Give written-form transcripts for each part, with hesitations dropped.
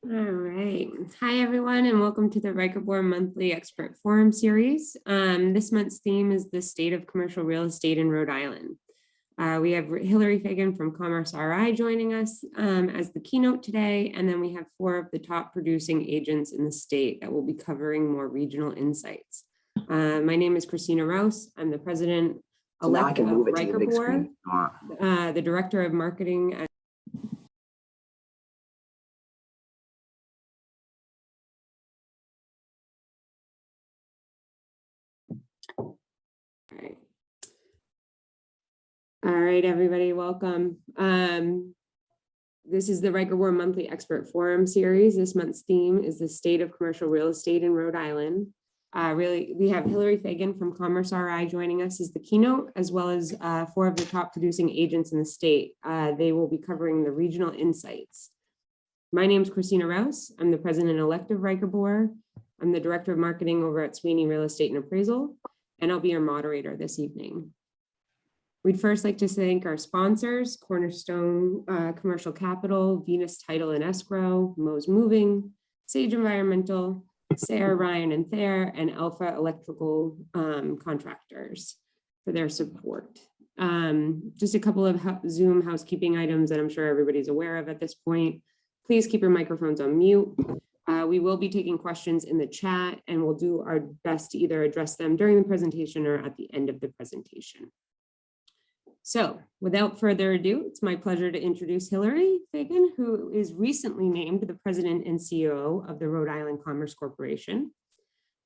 All right. Hi, everyone, and welcome to the Riker Board Monthly Expert Forum Series. This month's theme is the state of commercial real estate in Rhode Island. We have Hilary Fagan from Commerce RI joining us as the keynote today, and then we have 4 of the top producing agents in the state that will be covering more regional insights. My name is Christina Rouse. I'm the president-elect of Riker Board, the director of marketing at All right, everybody, welcome. This is the Riker Board Monthly Expert Forum Series. This month's theme is the state of commercial real estate in Rhode Island. We have Hilary Fagan from Commerce RI joining us as the keynote, as well as 4 of the top producing agents in the state. They will be covering the regional insights. My name is Christina Rouse. I'm the president-elect of Riker Board. I'm the director of marketing over at Sweeney Real Estate and Appraisal, and I'll be your moderator this evening. We'd first like to thank our sponsors, Cornerstone Commercial Capital, Venus Title and Escrow, Mo's Moving, Sage Environmental, Sarah, Ryan and Thayer, and Alpha Electrical Contractors for their support. Just a couple of Zoom housekeeping items that I'm sure everybody's aware of at this point. Please keep your microphones on mute. We will be taking questions in the chat, and we'll do our best to either address them during the presentation or at the end of the presentation. So without further ado, it's my pleasure to introduce Hilary Fagan, who is recently named the president and CEO of the Rhode Island Commerce Corporation.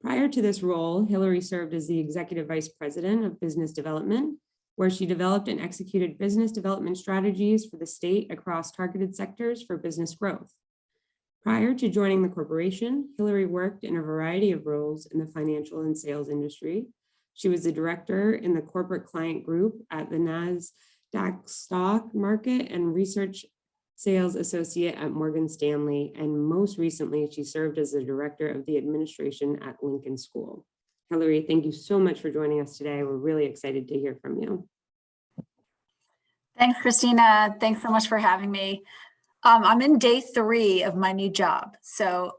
Prior to this role, Hilary served as the executive vice president of business development, where she developed and executed business development strategies for the state across targeted sectors for business growth. Prior to joining the corporation, Hilary worked in a variety of roles in the financial and sales industry. She was the director in the corporate client group at the NASDAQ stock market and research sales associate at Morgan Stanley. And most recently, she served as the director of the administration at Lincoln School. Hilary, thank you so much for joining us today. We're really excited to hear from you. Thanks, Christina. Thanks so much for having me. I'm in day 3 of my new job. So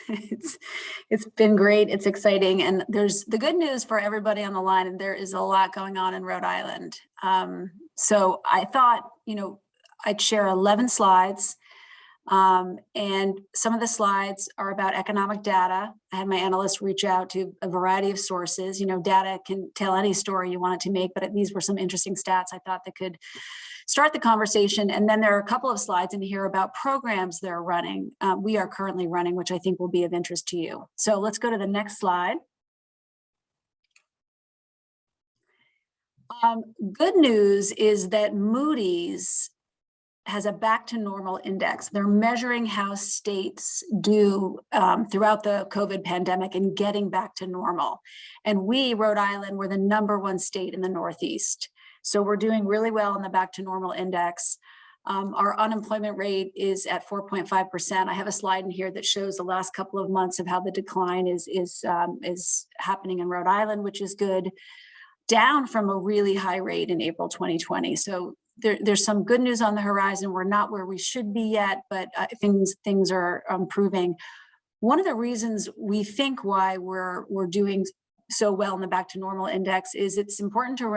it's been great. It's exciting. And there's the good news for everybody on the line, and there is a lot going on in Rhode Island. So I thought, I'd share 11 slides. And some of the slides are about economic data. I had my analysts reach out to a variety of sources. Data can tell any story you want it to make, but these were some interesting stats I thought that could start the conversation. And then there are a couple of slides in here about programs they're running. We are currently running, which I think will be of interest to you. So let's go to the next slide. Good news is that Moody's has a back to normal index. They're measuring how states do throughout the COVID pandemic and getting back to normal. And we, Rhode Island, we're the #1 state in the Northeast. So we're doing really well in the back to normal index. Our unemployment rate is at 4.5%. I have a slide in here that shows the last couple of months of how the decline is happening in Rhode Island, which is good, down from a really high rate in April 2020. So there's some good news on the horizon. We're not where we should be yet, but things are improving. One of the reasons we think why we're doing so well in the back to normal index is it's important to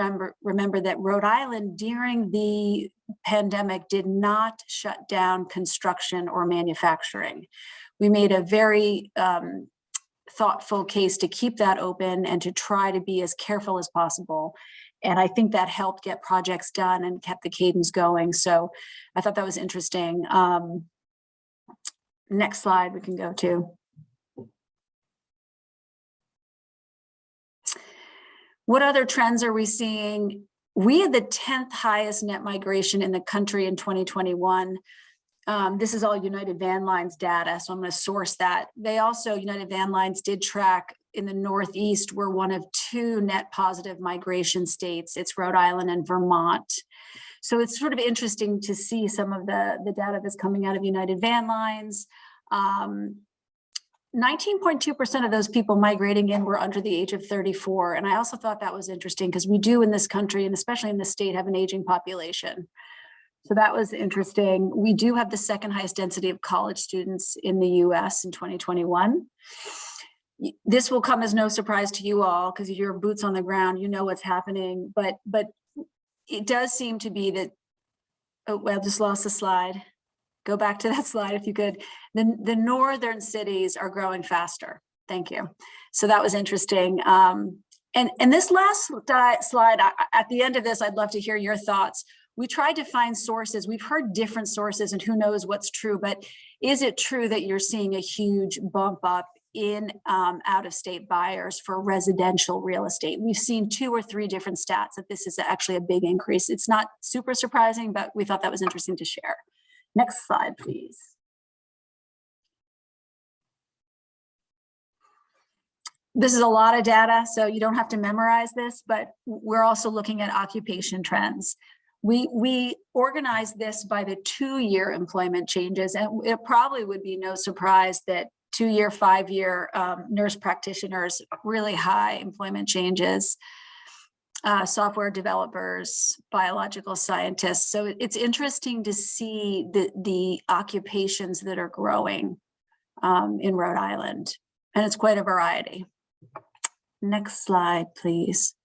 remember that Rhode Island during the pandemic did not shut down construction or manufacturing. We made a very thoughtful case to keep that open and to try to be as careful as possible. And I think that helped get projects done and kept the cadence going. So I thought that was interesting. Next slide we can go to. What other trends are we seeing? We had the 10th highest net migration in the country in 2021. This is all United Van Lines data, so I'm going to source that. They also, United Van Lines did track in the Northeast, we're one of 2 net positive migration states. It's Rhode Island and Vermont. So it's sort of interesting to see some of the data that's coming out of United Van Lines. 19.2% of those people migrating in were under the age of 34. And I also thought that was interesting because we do in this country, and especially in this state, have an aging population. So that was interesting. We do have the second highest density of college students in the US in 2021. This will come as no surprise to you all because you're boots on the ground, you know what's happening, but it does seem to be that, oh, well, I just lost the slide. Go back to that slide if you could. The northern cities are growing faster. Thank you. So that was interesting. And this last slide, at the end of this, I'd love to hear your thoughts. We tried to find sources. We've heard different sources and who knows what's true, but is it true that you're seeing a huge bump up in out-of-state buyers for residential real estate? We've seen 2 or 3 different stats that this is actually a big increase. It's not super surprising, but we thought that was interesting to share. Next slide, please. This is a lot of data, so you don't have to memorize this, but we're also looking at occupation trends. We organized this by the 2-year employment changes, and it probably would be no surprise that 2-year, 5-year nurse practitioners, really high employment changes, software developers, biological scientists. So it's interesting to see the occupations that are growing in Rhode Island, and it's quite a variety. Next slide, please.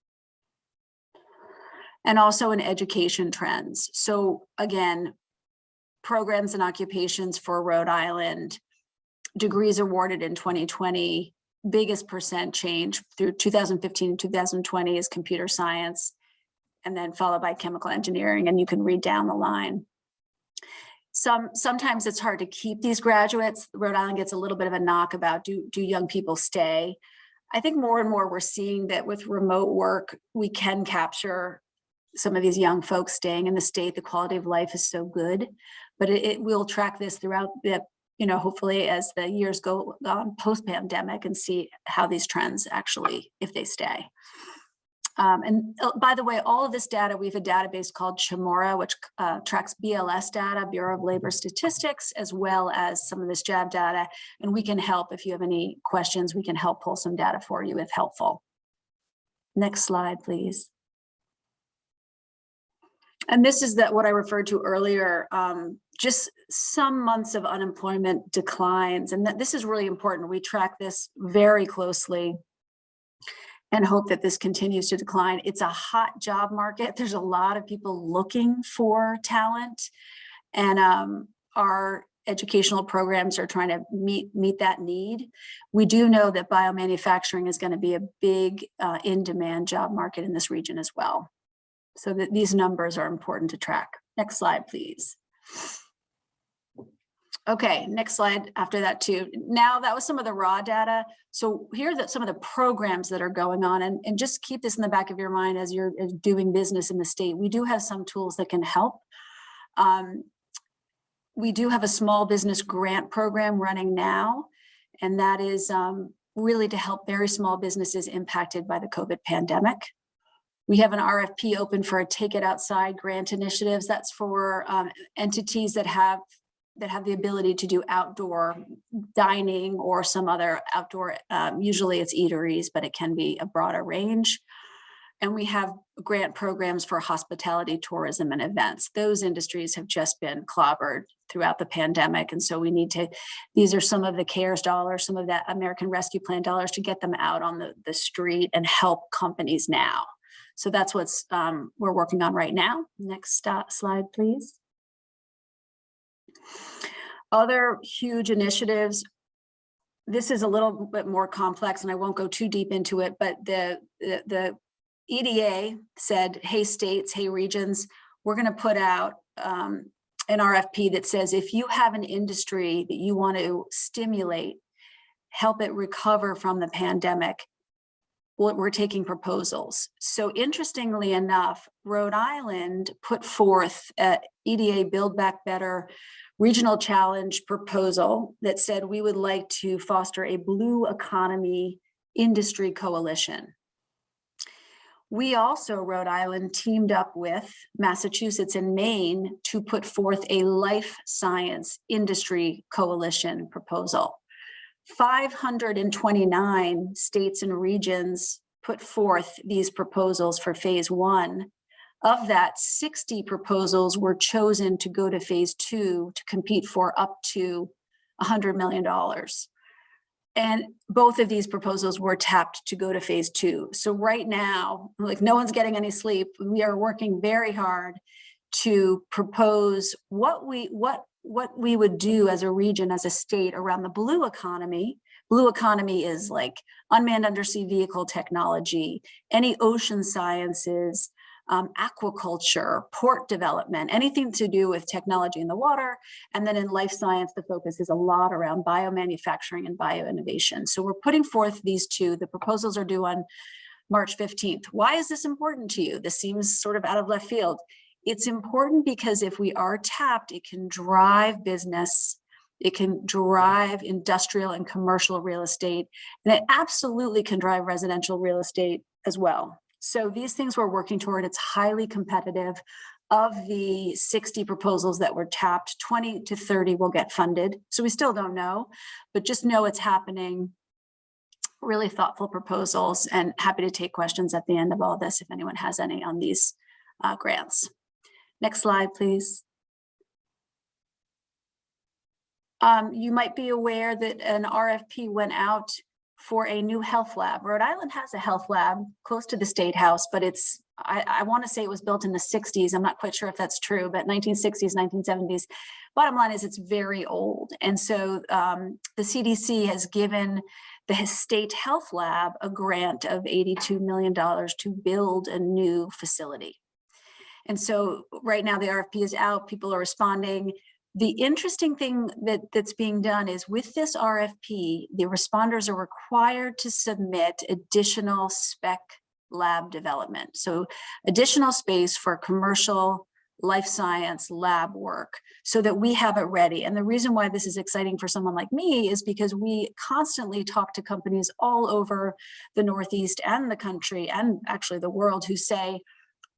And also in education trends. So again, programs and occupations for Rhode Island, degrees awarded in 2020, biggest percent change through 2015 and 2020 is computer science, and then followed by chemical engineering, and you can read down the line. Sometimes it's hard to keep these graduates. Rhode Island gets a little bit of a knock about do young people stay? I think more and more we're seeing that with remote work, we can capture some of these young folks staying in the state. The quality of life is so good, but it will track this throughout the, hopefully as the years go on post-pandemic, and see how these trends actually, if they stay. And by the way, all of this data, we have a database called Chamora, which tracks BLS data, Bureau of Labor Statistics, as well as some of this job data. And we can help if you have any questions, we can help pull some data for you if helpful. Next slide, please. And this is what I referred to earlier, just some months of unemployment declines. And this is really important. We track this very closely and hope that this continues to decline. It's a hot job market. There's a lot of people looking for talent, and our educational programs are trying to meet that need. We do know that biomanufacturing is going to be a big in-demand job market in this region as well. So that these numbers are important to track. Next slide, please. Okay, next slide after that too. Now that was some of the raw data. So here are some of the programs that are going on, and just keep this in the back of your mind as you're doing business in the state. We do have some tools that can help. We do have a small business grant program running now, and that is really to help very small businesses impacted by the COVID pandemic. We have an RFP open for a Take It Outside grant initiatives. That's for entities that have the ability to do outdoor dining or some other outdoor, usually it's eateries, but it can be a broader range. And we have grant programs for hospitality, tourism, and events. Those industries have just been clobbered throughout the pandemic. And so we need to, these are some of the CARES dollars, some of that American Rescue Plan dollars to get them out on the street and help companies now. So that's what's we're working on right now. Next slide, please. Other huge initiatives. This is a little bit more complex, and I won't go too deep into it, but the EDA said, hey, states, hey, regions, we're going to put out an RFP that says if you have an industry that you want to stimulate, help it recover from the pandemic, well, we're taking proposals. So interestingly enough, Rhode Island put forth a EDA Build Back Better regional challenge proposal that said we would like to foster a blue economy industry coalition. We also, Rhode Island, teamed up with Massachusetts and Maine to put forth a life science industry coalition proposal. 529 states and regions put forth these proposals for phase 1 Of that, 60 proposals were chosen to go to phase 2 to compete for up to $100 million. And both of these proposals were tapped to go to phase 2. So right now, like, no one's getting any sleep. We are working very hard to propose what we would do as a region, as a state, around the blue economy. Blue economy is like unmanned undersea vehicle technology, any ocean sciences, aquaculture, port development, anything to do with technology in the water. And then in life science, the focus is a lot around biomanufacturing and bioinnovation. So we're putting forth these two. The proposals are due on March 15th. Why is this important to you? This seems sort of out of left field. It's important because if we are tapped, it can drive business, it can drive industrial and commercial real estate, and it absolutely can drive residential real estate as well. So these things we're working toward, it's highly competitive. Of the 60 proposals that were tapped, 20 to 30 will get funded. So we still don't know, but just know it's happening. Really thoughtful proposals, and happy to take questions at the end of all this if anyone has any on these grants. Next slide, please. You might be aware that an RFP went out for a new health lab. Rhode Island has a health lab close to the State House, but it's, I want to say it was built in the 60s. I'm not quite sure if that's true, but 1960s, 1970s. Bottom line is it's very old. And so the CDC has given the State Health Lab a grant of $82 million to build a new facility. And so right now the RFP is out, people are responding. The interesting thing that's being done is with this RFP, the responders are required to submit additional spec lab development. So additional space for commercial life science lab work so that we have it ready. And the reason why this is exciting for someone like me is because we constantly talk to companies all over the Northeast and the country and actually the world who say,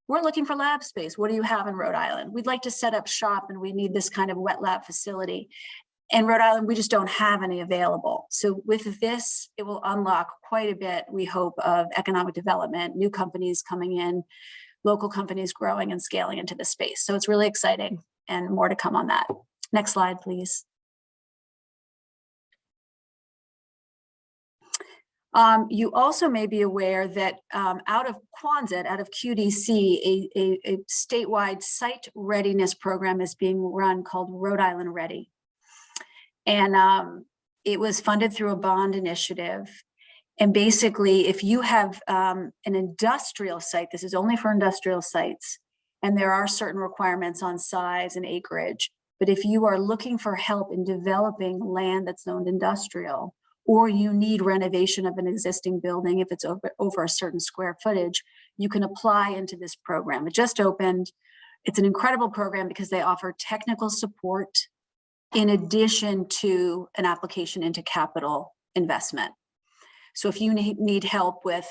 we're looking for lab space. What do you have in Rhode Island? We'd like to set up shop and we need this kind of wet lab facility. In Rhode Island, we just don't have any available. So with this, it will unlock quite a bit, we hope, of economic development, new companies coming in, local companies growing and scaling into the space. So it's really exciting, and more to come on that. Next slide, please. You also may be aware that out of Quonset, out of QDC, a statewide site readiness program is being run called Rhode Island Ready. And it was funded through a bond initiative. And basically, if you have an industrial site, this is only for industrial sites, and there are certain requirements on size and acreage. But if you are looking for help in developing land that's zoned industrial, or you need renovation of an existing building, if it's over a certain square footage, you can apply into this program. It just opened. It's an incredible program because they offer technical support in addition to an application into capital investment. So if you need help with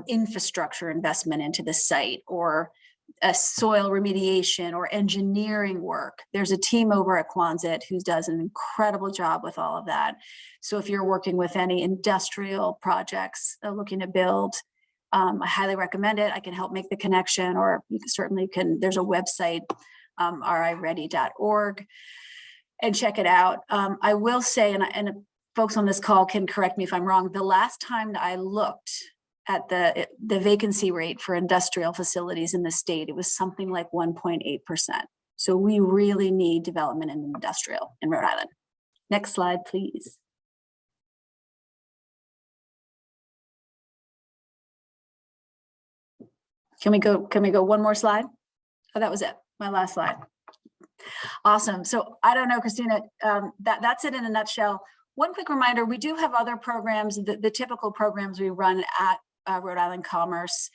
infrastructure investment into the site, or a soil remediation or engineering work, there's a team over at Quonset who does an incredible job with all of that. So if you're working with any industrial projects looking to build, I highly recommend it. I can help make the connection, or you certainly can, there's a website, riready.org, and check it out. I will say, and folks on this call can correct me if I'm wrong, the last time that I looked at the vacancy rate for industrial facilities in the state, it was something like 1.8%. So we really need development in industrial in Rhode Island. Next slide, please. Can we go one more slide? Oh, that was it, my last slide. Awesome. So I don't know, Christina, that's it in a nutshell. One quick reminder, we do have other programs, the typical programs we run at Rhode Island Commerce,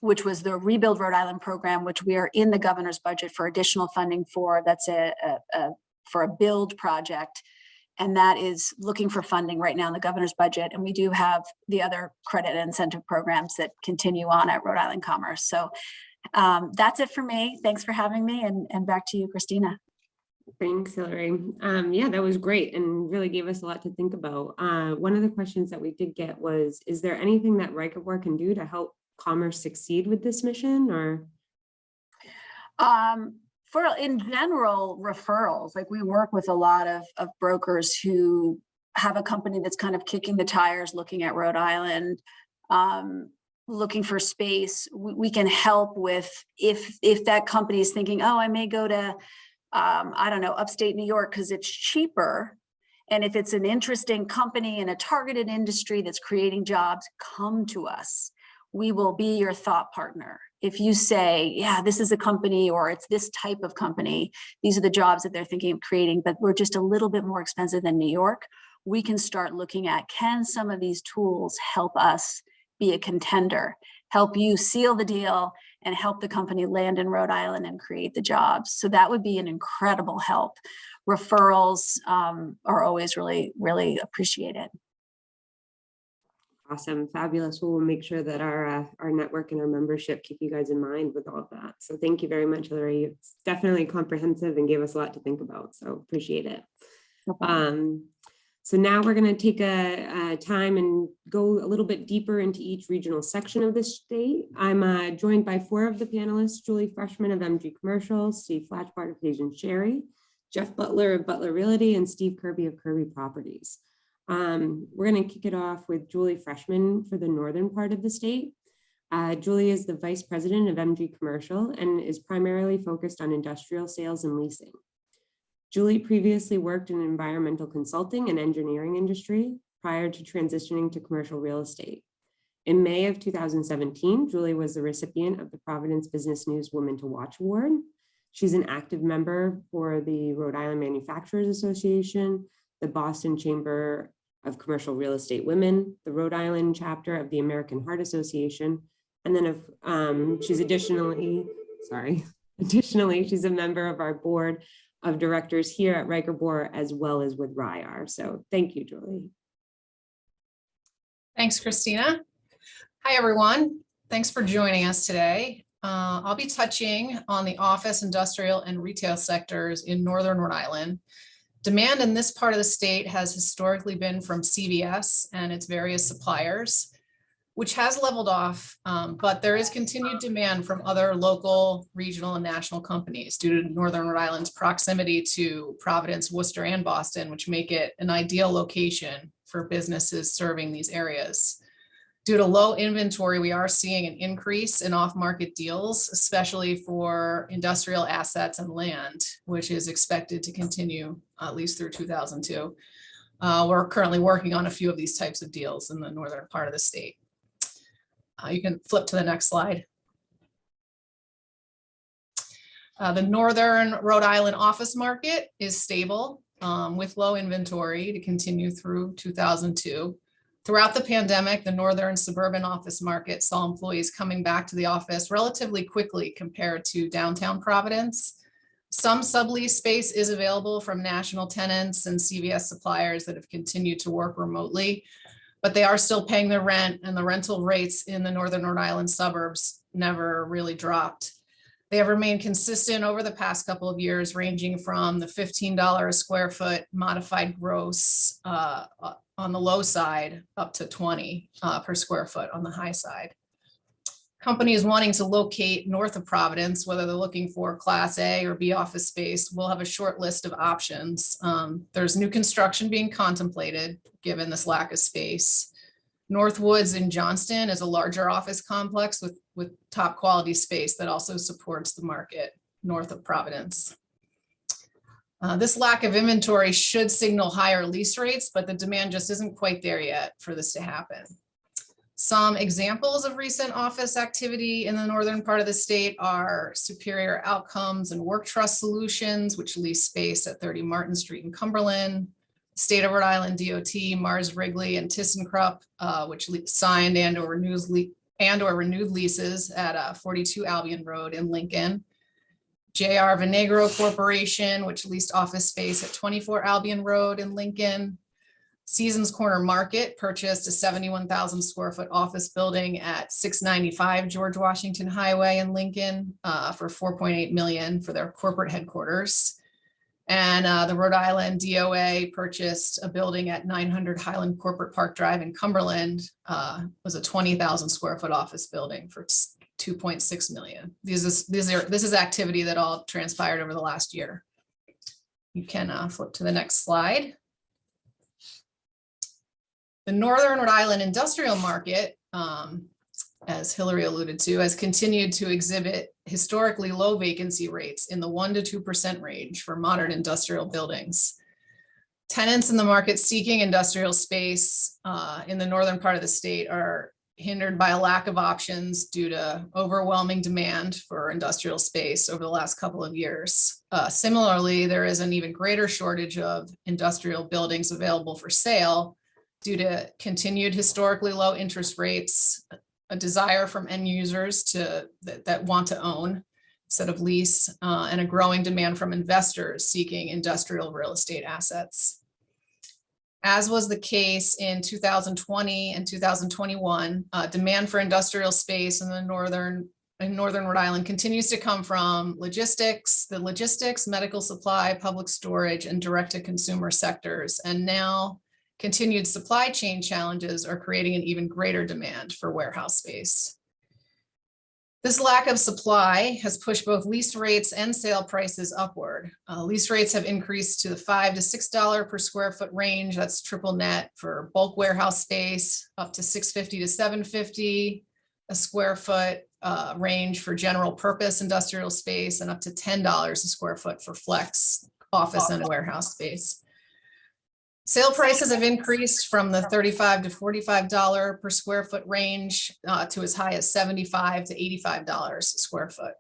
which was the Rebuild Rhode Island program, which we are in the governor's budget for additional funding for. That's for a build project. And that is looking for funding right now in the governor's budget. And we do have the other credit and incentive programs that continue on at Rhode Island Commerce. So that's it for me. Thanks for having me, and back to you, Christina. Thanks, Hilary. Yeah, that was great and really gave us a lot to think about. One of the questions that we did get was, is there anything that Ricavore can do to help commerce succeed with this mission, or? For in general, referrals, like we work with a lot of brokers who have a company that's kind of kicking the tires, looking at Rhode Island, looking for space. We can help with if that company is thinking, oh, I may go to, I don't know, upstate New York because it's cheaper. And if it's an interesting company in a targeted industry that's creating jobs, come to us. We will be your thought partner. If you say, yeah, this is a company or it's this type of company, these are the jobs that they're thinking of creating, but we're just a little bit more expensive than New York, we can start looking at, can some of these tools help us be a contender, help you seal the deal and help the company land in Rhode Island and create the jobs? So that would be an incredible help. Referrals are always really, really appreciated. Awesome, fabulous. We'll make sure that our network and our membership keep you guys in mind with all of that. So thank you very much, Hilary. It's definitely comprehensive and gave us a lot to think about. So appreciate it. So now we're going to take a time and go a little bit deeper into each regional section of the state. I'm joined by 4 of the panelists: Julie Freshman of MG Commercial, Steve Flatchbart of Hazen Sherry, Jeff Butler of Butler Realty, and Steve Kirby of Kirby Properties. We're going to kick it off with Julie Freshman for the northern part of the state. Julie is the vice president of MG Commercial and is primarily focused on industrial sales and leasing. Julie previously worked in environmental consulting and engineering industry prior to transitioning to commercial real estate. In May of 2017, Julie was the recipient of the Providence Business News Women to Watch Award. She's an active member for the Rhode Island Manufacturers Association, the Boston Chamber of Commercial Real Estate Women, the Rhode Island chapter of the American Heart Association, and then she's additionally, she's a member of our board of directors here at Riker Bohr, as well as with RIAR. So thank you, Julie. Thanks, Christina. Hi, everyone. Thanks for joining us today. I'll be touching on the office, industrial, and retail sectors in northern Rhode Island. Demand in this part of the state has historically been from CVS and its various suppliers, which has leveled off, but there is continued demand from other local, regional, and national companies due to northern Rhode Island's proximity to Providence, Worcester, and Boston, which make it an ideal location for businesses serving these areas. Due to low inventory, we are seeing an increase in off-market deals, especially for industrial assets and land, which is expected to continue at least through 2002. We're currently working on a few of these types of deals in the northern part of the state. You can flip to the next slide. The northern Rhode Island office market is stable with low inventory to continue through 2002. Throughout the pandemic, the northern suburban office market saw employees coming back to the office relatively quickly compared to downtown Providence. Some sublease space is available from national tenants and CVS suppliers that have continued to work remotely, but they are still paying their rent, and the rental rates in the northern Rhode Island suburbs never really dropped. They have remained consistent over the past couple of years, ranging from the $15 a square foot modified gross on the low side up to $20 per square foot on the high side. Companies wanting to locate north of Providence, whether they're looking for Class A or B office space, will have a short list of options. There's new construction being contemplated given this lack of space. Northwoods in Johnston is a larger office complex with top quality space that also supports the market north of Providence. This lack of inventory should signal higher lease rates, but the demand just isn't quite there yet for this to happen. Some examples of recent office activity in the northern part of the state are Superior Outcomes and Work Trust Solutions, which lease space at 30 Martin Street in Cumberland. State of Rhode Island DOT, Mars Wrigley, and ThyssenKrupp, which signed and or renewed leases at 42 Albion Road in Lincoln. J.R. Vinegro Corporation, which leased office space at 24 Albion Road in Lincoln. Seasons Corner Market purchased a 71,000 square foot office building at 695 George Washington Highway in Lincoln for $4.8 million for their corporate headquarters. And the Rhode Island DOA purchased a building at 900 Highland Corporate Park Drive in Cumberland. Was a 20,000 square foot office building for 2.6 million. This is activity that all transpired over the last year. You can flip to the next slide. The Northern Rhode Island industrial market, as Hilary alluded to, has continued to exhibit historically low vacancy rates in the 1% to 2% range for modern industrial buildings. Tenants in the market seeking industrial space in the northern part of the state are hindered by a lack of options due to overwhelming demand for industrial space over the last couple of years. Similarly, there is an even greater shortage of industrial buildings available for sale due to continued historically low interest rates, a desire from end users that want to own instead of lease, and a growing demand from investors seeking industrial real estate assets. As was the case in 2020 and 2021, demand for industrial space in northern Rhode Island continues to come from the logistics, medical supply, public storage, and direct-to-consumer sectors. And now continued supply chain challenges are creating an even greater demand for warehouse space. This lack of supply has pushed both lease rates and sale prices upward. Lease rates have increased to the $5 to $6 per square foot range. That's triple net for bulk warehouse space, up to $650 to $750 a square foot range for general purpose industrial space, and up to $10 a square foot for flex office and warehouse space. Sale prices have increased from the $35 to $45 per square foot range to as high as $75 to $85 a square foot.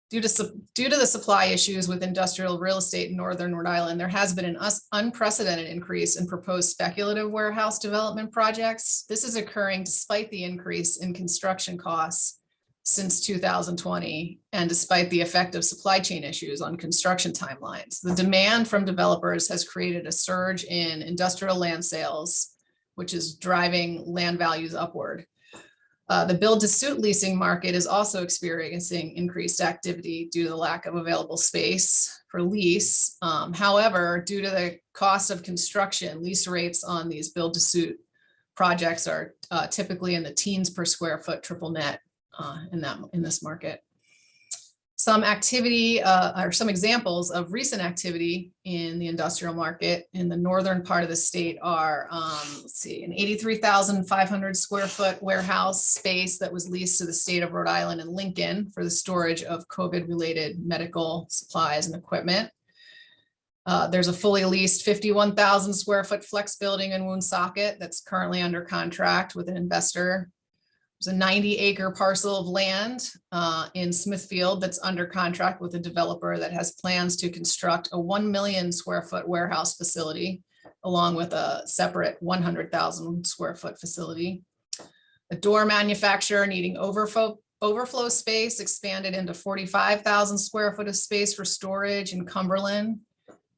Due to the supply issues with industrial real estate in northern Rhode Island, there has been an unprecedented increase in proposed speculative warehouse development projects. This is occurring despite the increase in construction costs since 2020, and despite the effect of supply chain issues on construction timelines. The demand from developers has created a surge in industrial land sales, which is driving land values upward. The build-to-suit leasing market is also experiencing increased activity due to the lack of available space for lease. However, due to the cost of construction, lease rates on these build-to-suit projects are typically in the teens per square foot triple net in this market. Some activity or some examples of recent activity in the industrial market in the northern part of the state are, let's see, an 83,500 square foot warehouse space that was leased to the state of Rhode Island and Lincoln for the storage of COVID-related medical supplies and equipment. There's a fully leased 51,000 square foot flex building in Woonsocket that's currently under contract with an investor. There's a 90-acre parcel of land in Smithfield that's under contract with a developer that has plans to construct a 1 million square foot warehouse facility, along with a separate 100,000 square foot facility. A door manufacturer needing overflow space expanded into 45,000 square foot of space for storage in Cumberland,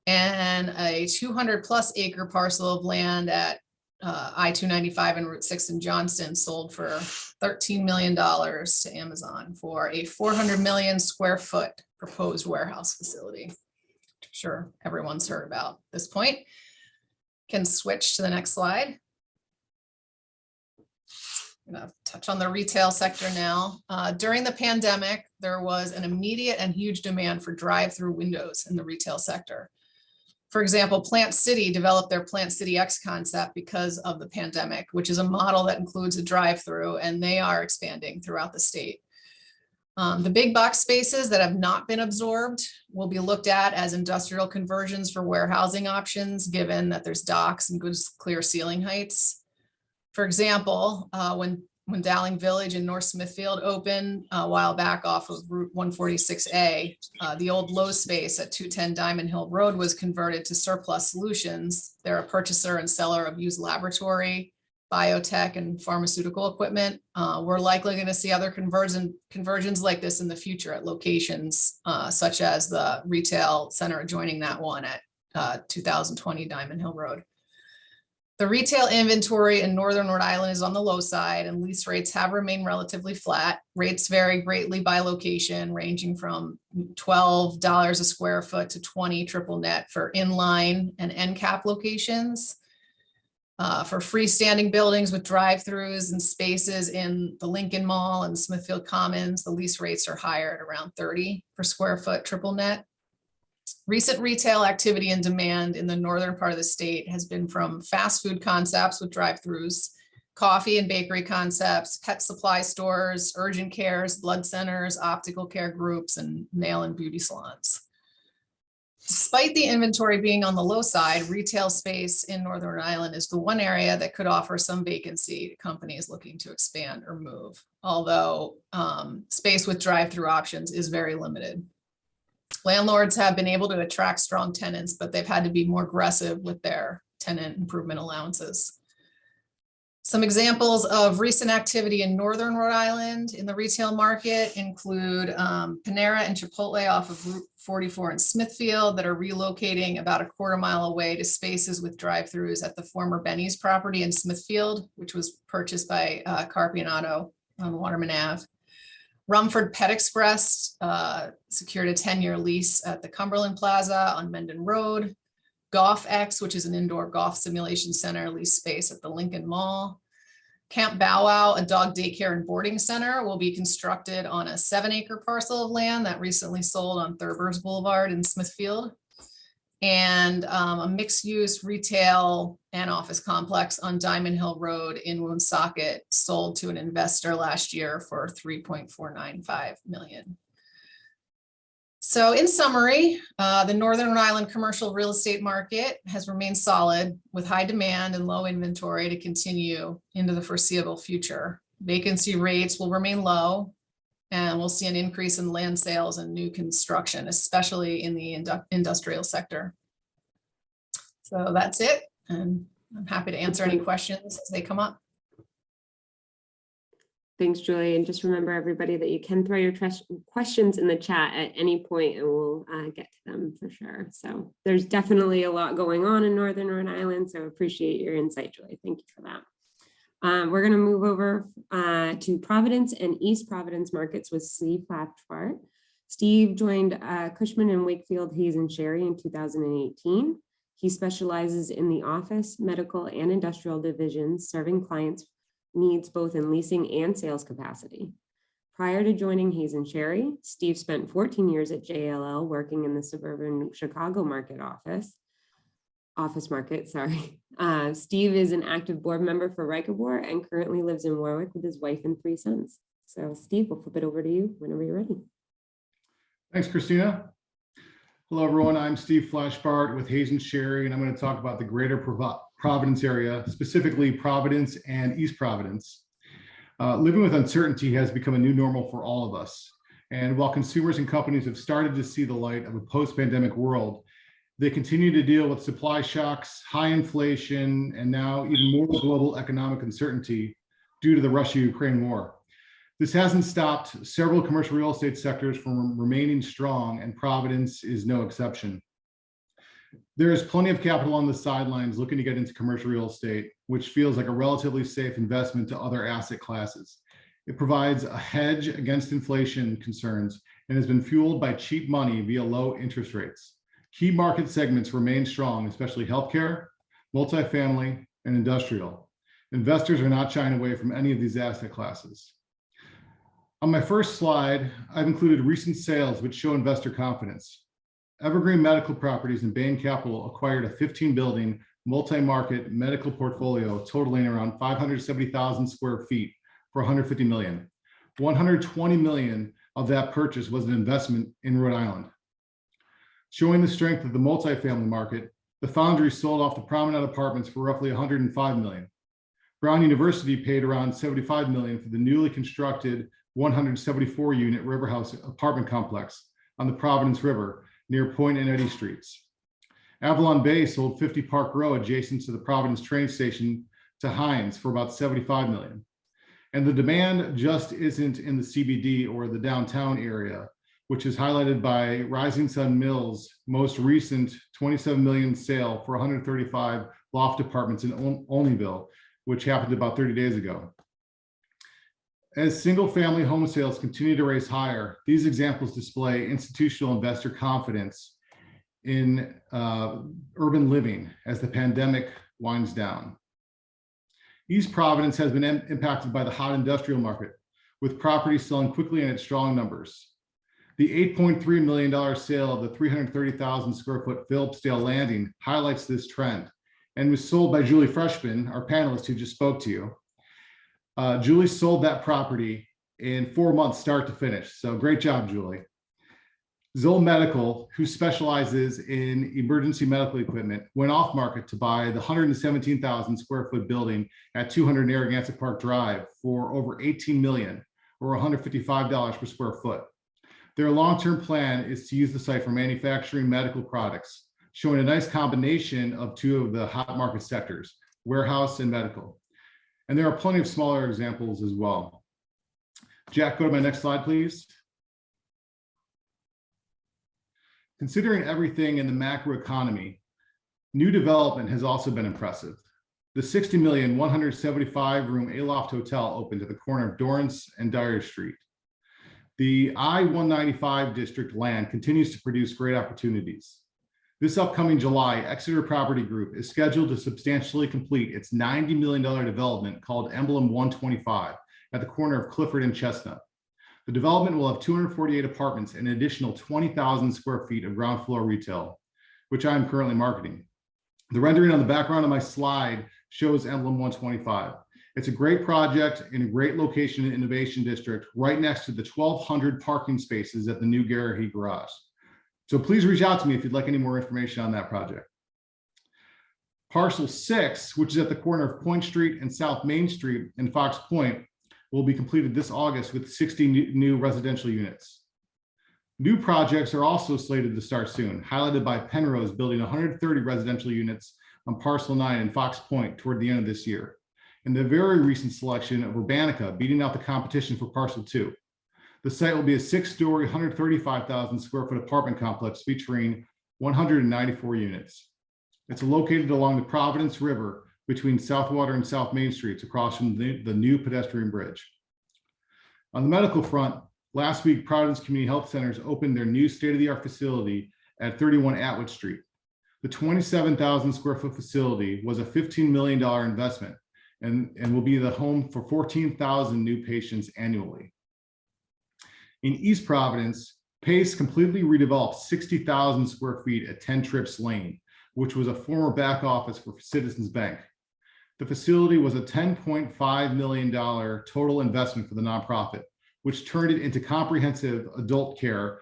and a 200+ acre parcel of land at I-295 and Route 6 in Johnston sold for $13 million to Amazon for a 400 million square foot proposed warehouse facility. I'm sure everyone's heard about this point. Can switch to the next slide. I'm going to touch on the retail sector now. During the pandemic, there was an immediate and huge demand for drive-through windows in the retail sector. For example, Plant City developed their Plant City X concept because of the pandemic, which is a model that includes a drive-through, and they are expanding throughout the state. The big box spaces that have not been absorbed will be looked at as industrial conversions for warehousing options, given that there's docks and good clear ceiling heights. For example, when Dowling Village in North Smithfield opened a while back off of Route 146A, the old Lowe's space at 210 Diamond Hill Road was converted to Surplus Solutions. They're a purchaser and seller of used laboratory, biotech, and pharmaceutical equipment. We're likely going to see other conversions like this in the future at locations such as the retail center adjoining that one at 2020 Diamond Hill Road. The retail inventory in Northern Rhode Island is on the low side, and lease rates have remained relatively flat. Rates vary greatly by location, ranging from $12 a square foot to $20 triple net for inline and end cap locations. For freestanding buildings with drive-throughs and spaces in the Lincoln Mall and Smithfield Commons, the lease rates are higher at around $30 per square foot triple net. Recent retail activity and demand in the northern part of the state has been from fast food concepts with drive-throughs, coffee and bakery concepts, pet supply stores, urgent cares, blood centers, optical care groups, and nail and beauty salons. Despite the inventory being on the low side, retail space in Northern Rhode Island is the one area that could offer some vacancy to companies looking to expand or move, although space with drive-through options is very limited. Landlords have been able to attract strong tenants, but they've had to be more aggressive with their tenant improvement allowances. Some examples of recent activity in Northern Rhode Island in the retail market include Panera and Chipotle off of Route 44 in Smithfield that are relocating about a quarter mile away to spaces with drive-throughs at the former Benny's property in Smithfield, which was purchased by Carpianato on Waterman Ave. Rumford Pet Express secured a 10-year lease at the Cumberland Plaza on Mendon Road. Golf X, which is an indoor golf simulation center, lease space at the Lincoln Mall. Camp Bow Wow, a dog daycare and boarding center, will be constructed on a 7-acre parcel of land that recently sold on Thurbers Boulevard in Smithfield. And a mixed-use retail and office complex on Diamond Hill Road in Woonsocket sold to an investor last year for $3.495 million. So in summary, the Northern Rhode Island commercial real estate market has remained solid with high demand and low inventory to continue into the foreseeable future. Vacancy rates will remain low, and we'll see an increase in land sales and new construction, especially in the industrial sector. So that's it, and I'm happy to answer any questions as they come up. Thanks, Julie. And just remember, everybody, that you can throw your questions in the chat at any point and we'll get to them for sure. So there's definitely a lot going on in Northern Rhode Island, so appreciate your insight, Julie. Thank you for that. We're going to move over to Providence and East Providence markets with Steve Flashbart. Steve joined Cushman and Wakefield Hayes and Sherry in 2018. He specializes in the office, medical, and industrial divisions, serving clients' needs both in leasing and sales capacity. Prior to joining Hayes and Sherry, Steve spent 14 years at JLL working in the suburban Chicago office market. Steve is an active board member for Ricobor and currently lives in Warwick with his wife and 3 sons. So Steve, we'll flip it over to you whenever you're ready. Thanks, Christina. Hello, everyone. I'm Steve Flashbart with Hayes and Sherry, and I'm going to talk about the greater Providence area, specifically Providence and East Providence. Living with uncertainty has become a new normal for all of us. And while consumers and companies have started to see the light of a post-pandemic world, they continue to deal with supply shocks, high inflation, and now even more global economic uncertainty due to the Russia-Ukraine war. This hasn't stopped several commercial real estate sectors from remaining strong, and Providence is no exception. There is plenty of capital on the sidelines looking to get into commercial real estate, which feels like a relatively safe investment to other asset classes. It provides a hedge against inflation concerns and has been fueled by cheap money via low interest rates. Key market segments remain strong, especially healthcare, multifamily, and industrial. Investors are not shying away from any of these asset classes. On my first slide, I've included recent sales which show investor confidence. Evergreen Medical Properties and Bain Capital acquired a 15-building multi-market medical portfolio totaling around 570,000 square feet for $150 million. $120 million of that purchase was an investment in Rhode Island. Showing the strength of the multifamily market, the Foundry sold off the Promenade Apartments for roughly $105 million. Brown University paid around $75 million for the newly constructed 174-unit River House apartment complex on the Providence River near Point and Eddy Streets. Avalon Bay sold 50 Park Row adjacent to the Providence train station to Hines for about $75 million. And the demand just isn't in the CBD or the downtown area, which is highlighted by Rising Sun Mills' most recent $27 million sale for 135 loft apartments in Olneyville, which happened about 30 days ago. As single-family home sales continue to race higher, these examples display institutional investor confidence in urban living as the pandemic winds down. East Providence has been impacted by the hot industrial market, with properties selling quickly and at strong numbers. The $8.3 million sale of the 330,000 square foot Phillipsdale Landing highlights this trend and was sold by Julie Freshman, our panelist who just spoke to you. Julie sold that property in 4 months, start to finish. So great job, Julie. Zoll Medical, who specializes in emergency medical equipment, went off market to buy the 117,000 square foot building at 200 Narragansett Park Drive for over $18 million or $155 per square foot. Their long-term plan is to use the site for manufacturing medical products, showing a nice combination of two of the hot market sectors, warehouse and medical. And there are plenty of smaller examples as well. Jack, go to my next slide, please. Considering everything in the macro economy, new development has also been impressive. The 60 million, 175 room Aloft Hotel opened at the corner of Dorrance and Dyer Street. The I-195 district land continues to produce great opportunities. This upcoming July, Exeter Property Group is scheduled to substantially complete its $90 million development called Emblem 125 at the corner of Clifford and Chestnut. The development will have 248 apartments and an additional 20,000 square feet of ground floor retail, which I'm currently marketing. The rendering on the background of my slide shows Emblem 125. It's a great project in a great location in Innovation District, right next to the 1,200 parking spaces at the new Garrahy Garage. So please reach out to me if you'd like any more information on that project. Parcel 6, which is at the corner of Point Street and South Main Street in Fox Point, will be completed this August with 60 new residential units. New projects are also slated to start soon, highlighted by Penrose building 130 residential units on Parcel 9 in Fox Point toward the end of this year, and the very recent selection of Urbanica beating out the competition for Parcel 2. The site will be a 6-story, 135,000 square foot apartment complex featuring 194 units. It's located along the Providence River between Southwater and South Main Streets across from the new pedestrian bridge. On the medical front, last week, Providence Community Health Centers opened their new state-of-the-art facility at 31 Atwood Street. The 27,000 square foot facility was a $15 million investment and will be the home for 14,000 new patients annually. In East Providence, Pace completely redeveloped 60,000 square feet at 10 Trips Lane, which was a former back office for Citizens Bank. The facility was a $10.5 million total investment for the nonprofit, which turned it into comprehensive adult care,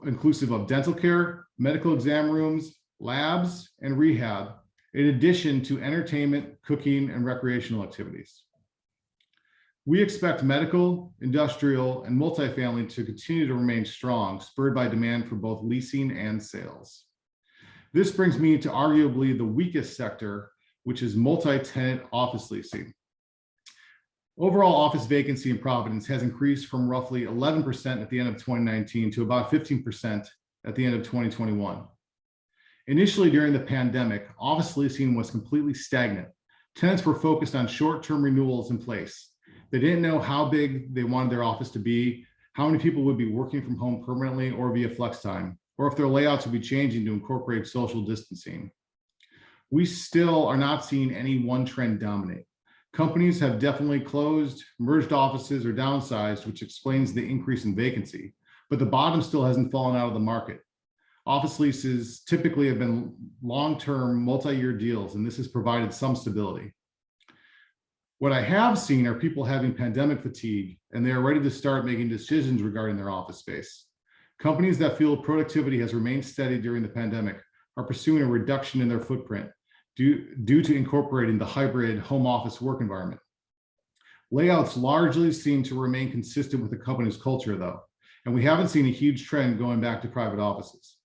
inclusive of dental care, medical exam rooms, labs, and rehab, in addition to entertainment, cooking, and recreational activities. We expect medical, industrial, and multifamily to continue to remain strong, spurred by demand for both leasing and sales. This brings me to arguably the weakest sector, which is multi-tenant office leasing. Overall office vacancy in Providence has increased from roughly 11% at the end of 2019 to about 15% at the end of 2021. Initially during the pandemic, office leasing was completely stagnant. Tenants were focused on short-term renewals in place. They didn't know how big they wanted their office to be, how many people would be working from home permanently or via flex time, or if their layouts would be changing to incorporate social distancing. We still are not seeing any one trend dominate. Companies have definitely closed, merged offices, or downsized, which explains the increase in vacancy, but the bottom still hasn't fallen out of the market. Office leases typically have been long-term, multi-year deals, and this has provided some stability. What I have seen are people having pandemic fatigue, and they are ready to start making decisions regarding their office space. Companies that feel productivity has remained steady during the pandemic are pursuing a reduction in their footprint due to incorporating the hybrid home office work environment. Layouts largely seem to remain consistent with the company's culture, though, and we haven't seen a huge trend going back to private offices.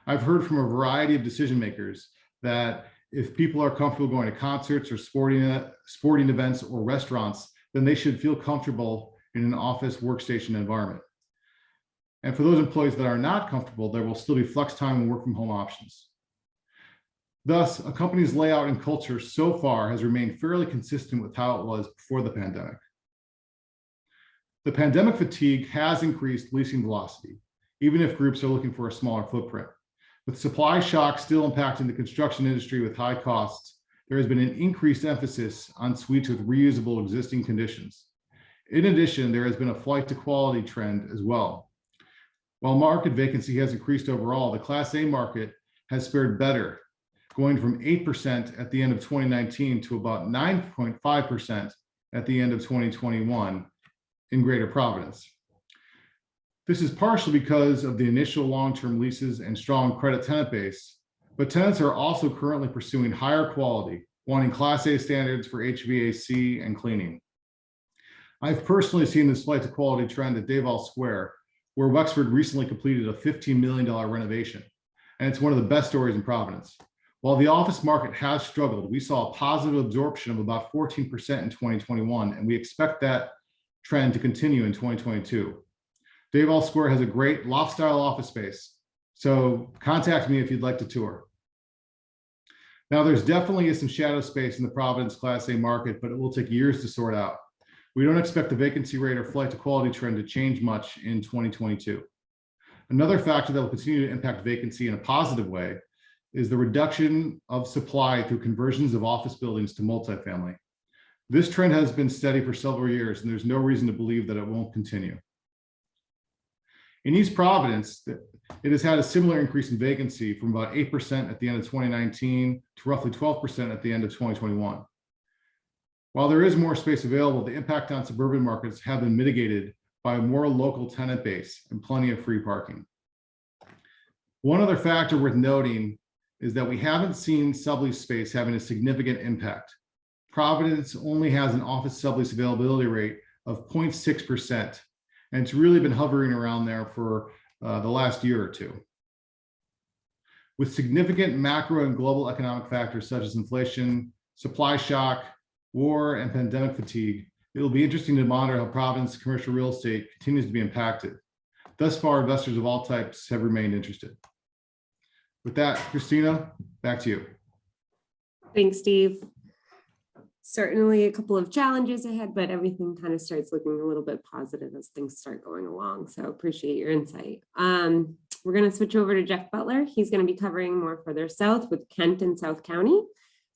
I've heard from a variety of decision makers that if people are comfortable going to concerts or sporting events or restaurants, then they should feel comfortable in an office workstation environment. And for those employees that are not comfortable, there will still be flex time and work from home options. Thus, a company's layout and culture so far has remained fairly consistent with how it was before the pandemic. The pandemic fatigue has increased leasing velocity, even if groups are looking for a smaller footprint. With supply shock still impacting the construction industry with high costs, there has been an increased emphasis on suites with reusable existing conditions. In addition, there has been a flight to quality trend as well. While market vacancy has increased overall, the Class A market has fared better, going from 8% at the end of 2019 to about 9.5% at the end of 2021 in Greater Providence. This is partially because of the initial long-term leases and strong credit tenant base, but tenants are also currently pursuing higher quality, wanting Class A standards for HVAC and cleaning. I've personally seen this flight to quality trend at Davall Square, where Wexford recently completed a $15 million renovation, and it's one of the best stories in Providence. While the office market has struggled, we saw a positive absorption of about 14% in 2021, and we expect that trend to continue in 2022. Davall Square has a great loft-style office space, so contact me if you'd like to tour. Now, there's definitely some shadow space in the Providence Class A market, but it will take years to sort out. We don't expect the vacancy rate or flight to quality trend to change much in 2022. Another factor that will continue to impact vacancy in a positive way is the reduction of supply through conversions of office buildings to multifamily. This trend has been steady for several years, and there's no reason to believe that it won't continue. In East Providence, it has had a similar increase in vacancy from about 8% at the end of 2019 to roughly 12% at the end of 2021. While there is more space available, the impact on suburban markets have been mitigated by a more local tenant base and plenty of free parking. One other factor worth noting is that we haven't seen sublease space having a significant impact. Providence only has an office sublease availability rate of 0.6%, and it's really been hovering around there for the last year or two. With significant macro and global economic factors such as inflation, supply shock, war, and pandemic fatigue, it will be interesting to monitor how Providence commercial real estate continues to be impacted. Thus far, investors of all types have remained interested. With that, Christina, back to you. Thanks, Steve. Certainly a couple of challenges ahead, but everything kind of starts looking a little bit positive as things start going along. So appreciate your insight. We're going to switch over to Jeff Butler. He's going to be covering more further south with Kent and South County.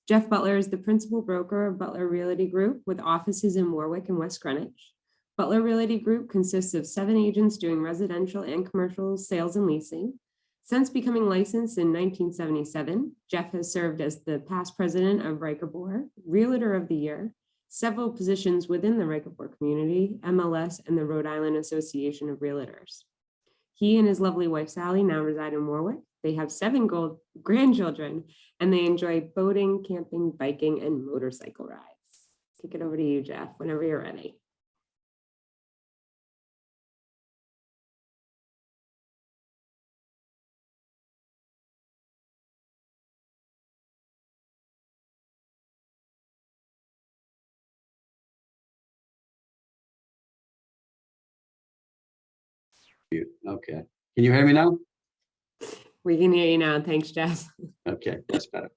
Jeff Butler is the principal broker of Butler Realty Group with offices in Warwick and West Greenwich. Butler Realty Group consists of 7 agents doing residential and commercial sales and leasing. Since becoming licensed in 1977, Jeff has served as the past president of Riker Bohr, Realtor of the Year, several positions within the Riker Bohr community, MLS, and the Rhode Island Association of Realtors. He and his lovely wife, Sally, now reside in Warwick. They have 7 grandchildren, and they enjoy boating, camping, biking, and motorcycle rides. Kick it over to you, Jeff, whenever you're ready. Okay. Can you hear me now? We can hear you now. Thanks, Jeff. Okay, that's better.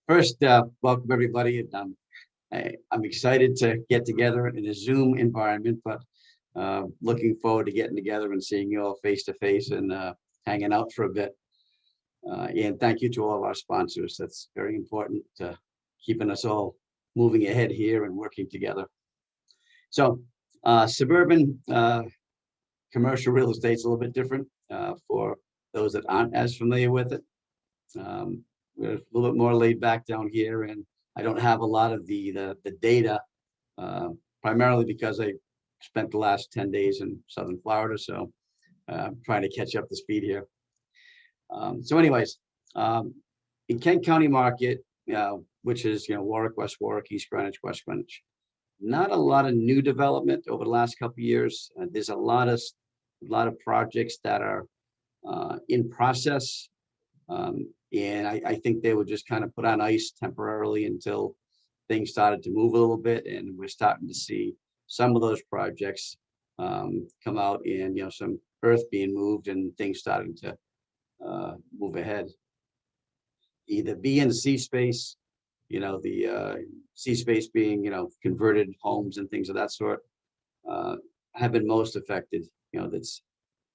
First, welcome everybody. I'm excited to get together in a Zoom environment, but looking forward to getting together and seeing you all face to face and hanging out for a bit. And thank you to all of our sponsors. That's very important to keeping us all moving ahead here and working together. So suburban commercial real estate is a little bit different for those that aren't as familiar with it. We're a little bit more laid back down here, and I don't have a lot of the data, primarily because I spent the last 10 days in Southern Florida, so I'm trying to catch up to speed here. So anyways, in Kent County market, which is Warwick, West Warwick, East Greenwich, West Greenwich, not a lot of new development over the last couple of years. There's a lot of projects that are in process, and I think they were just kind of put on ice temporarily until things started to move a little bit, and we're starting to see some of those projects come out, and some earth being moved and things starting to move ahead. either B and C space, the C space being, converted homes and things of that sort, have been most affected. That's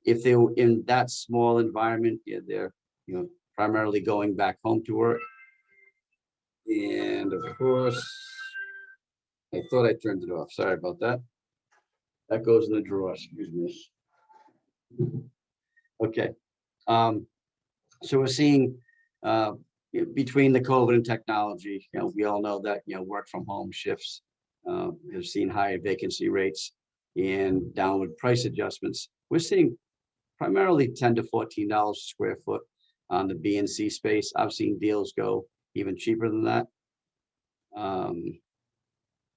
if they were in that small environment, yeah, they're, primarily going back home to work. And of course, I thought I turned it off. Sorry about that. That goes in the drawer, excuse me. Okay. So we're seeing between the COVID and technology, we all know that, work from home shifts have seen higher vacancy rates and downward price adjustments. We're seeing primarily $10 to $14 a square foot on the B and C space. I've seen deals go even cheaper than that.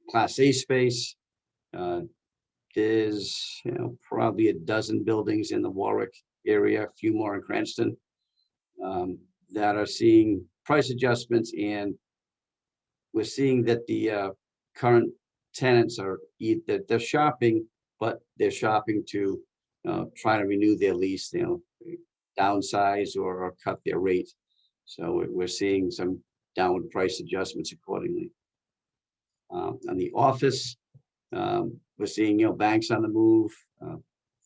Class A space, there's probably a dozen buildings in the Warwick area, a few more in Cranston, that are seeing price adjustments, and we're seeing that the current tenants are they're shopping, but they're shopping to try to renew their lease, downsize or cut their rate. So we're seeing some downward price adjustments accordingly. On the office, we're seeing banks on the move,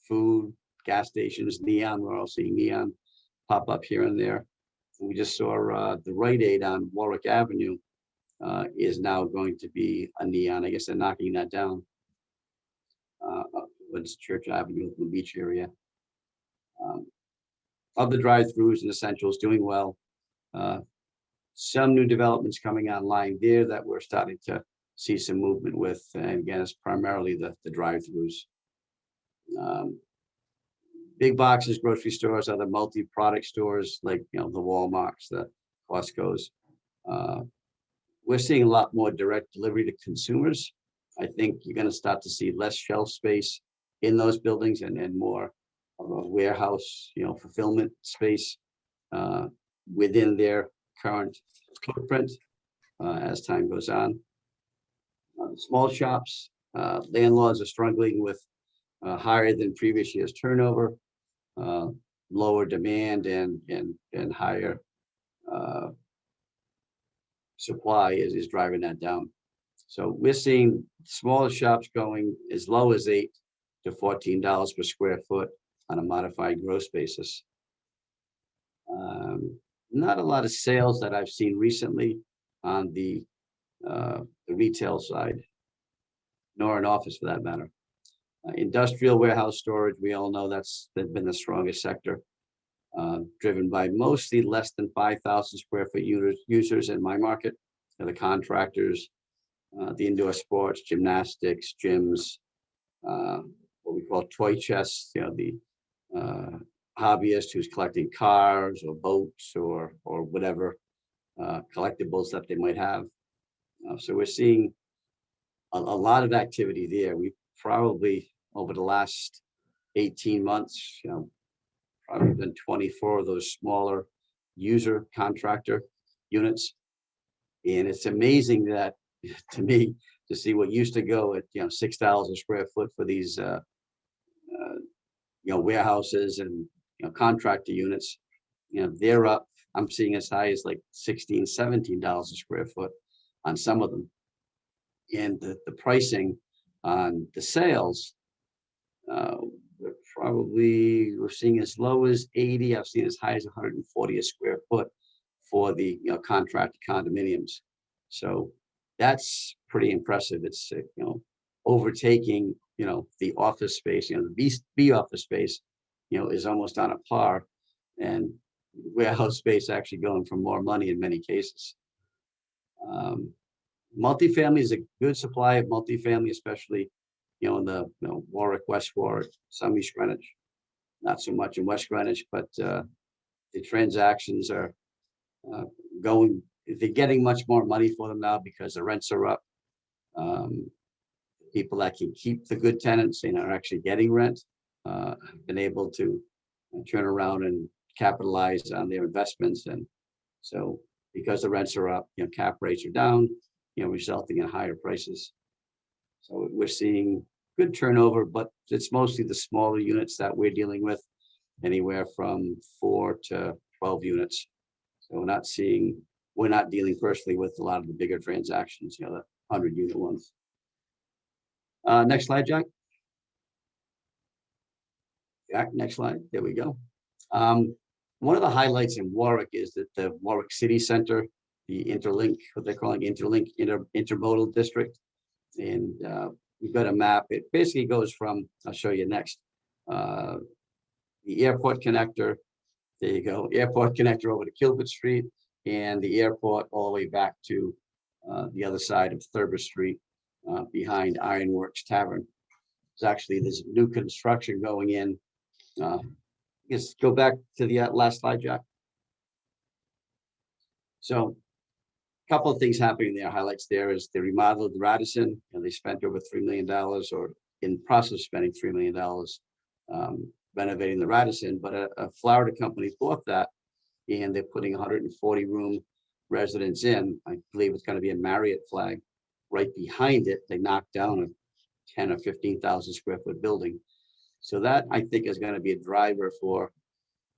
food, gas stations, neon. We're all seeing neon pop up here and there. We just saw the Rite Aid on Warwick Avenue is now going to be a neon. I guess they're knocking that down. It's Church Avenue in the beach area. Of the drive-throughs and essentials doing well. Some new developments coming online there that we're starting to see some movement with. And again, it's primarily the drive-throughs. Big boxes, grocery stores, other multi-product stores like the Walmarts, the Costco's. We're seeing a lot more direct delivery to consumers. I think you're going to start to see less shelf space in those buildings and more of a warehouse, fulfillment space within their current footprint as time goes on. Small shops, landlords are struggling with higher than previous year's turnover, lower demand, and higher supply is driving that down. So we're seeing smaller shops going as low as $8 to $14 per square foot on a modified gross basis. Not a lot of sales that I've seen recently on the retail side, nor an office for that matter. Industrial warehouse storage, we all know that's been the strongest sector, driven by mostly less than 5,000 square foot users in my market. The contractors, the indoor sports, gymnastics, gyms, what we call toy chests, the hobbyist who's collecting cars or boats or whatever collectibles that they might have. So we're seeing a lot of activity there. We probably over the last 18 months, probably been 24 of those smaller user contractor units. And it's amazing that to me to see what used to go at $6 a square foot for these warehouses and contractor units, they're up. I'm seeing as high as like $16, $17 a square foot on some of them. And the pricing on the sales, we're seeing as low as 80. I've seen as high as 140 a square foot for the contract condominiums. So that's pretty impressive. It's overtaking the office space. The B office space is almost on a par, and warehouse space actually going for more money in many cases. Multifamily is a good supply of multifamily, especially in the Warwick, West Warwick, some East Greenwich, not so much in West Greenwich, but the transactions are they're getting much more money for them now because the rents are up. People that can keep the good tenants are actually getting rent, have been able to turn around and capitalize on their investments. And so because the rents are up, cap rates are down, resulting in higher prices. So we're seeing good turnover, but it's mostly the smaller units that we're dealing with, anywhere from 4 to 12 units. So we're not dealing personally with a lot of the bigger transactions, the 100-unit ones. Next slide, Jack. Jack, next slide. There we go. One of the highlights in Warwick is that the Warwick City Center, the interlink, what they're calling interlink intermodal district. And we've got a map. It basically goes from, I'll show you next, the airport connector. There you go, airport connector over to Kilbert Street, and the airport all the way back to the other side of Thurber Street, behind Ironworks Tavern. There's new construction going in. Just go back to the last slide, Jack. So a couple of things happening there. Highlights there is the remodel of the Radisson, and they spent over $3 million, or in process of spending $3 million renovating the Radisson. But a Florida company bought that, and they're putting 140 room residence in. I believe it's going to be a Marriott flag. Right behind it, they knocked down a 10 or 15,000 square foot building. So that, I think, is going to be a driver for,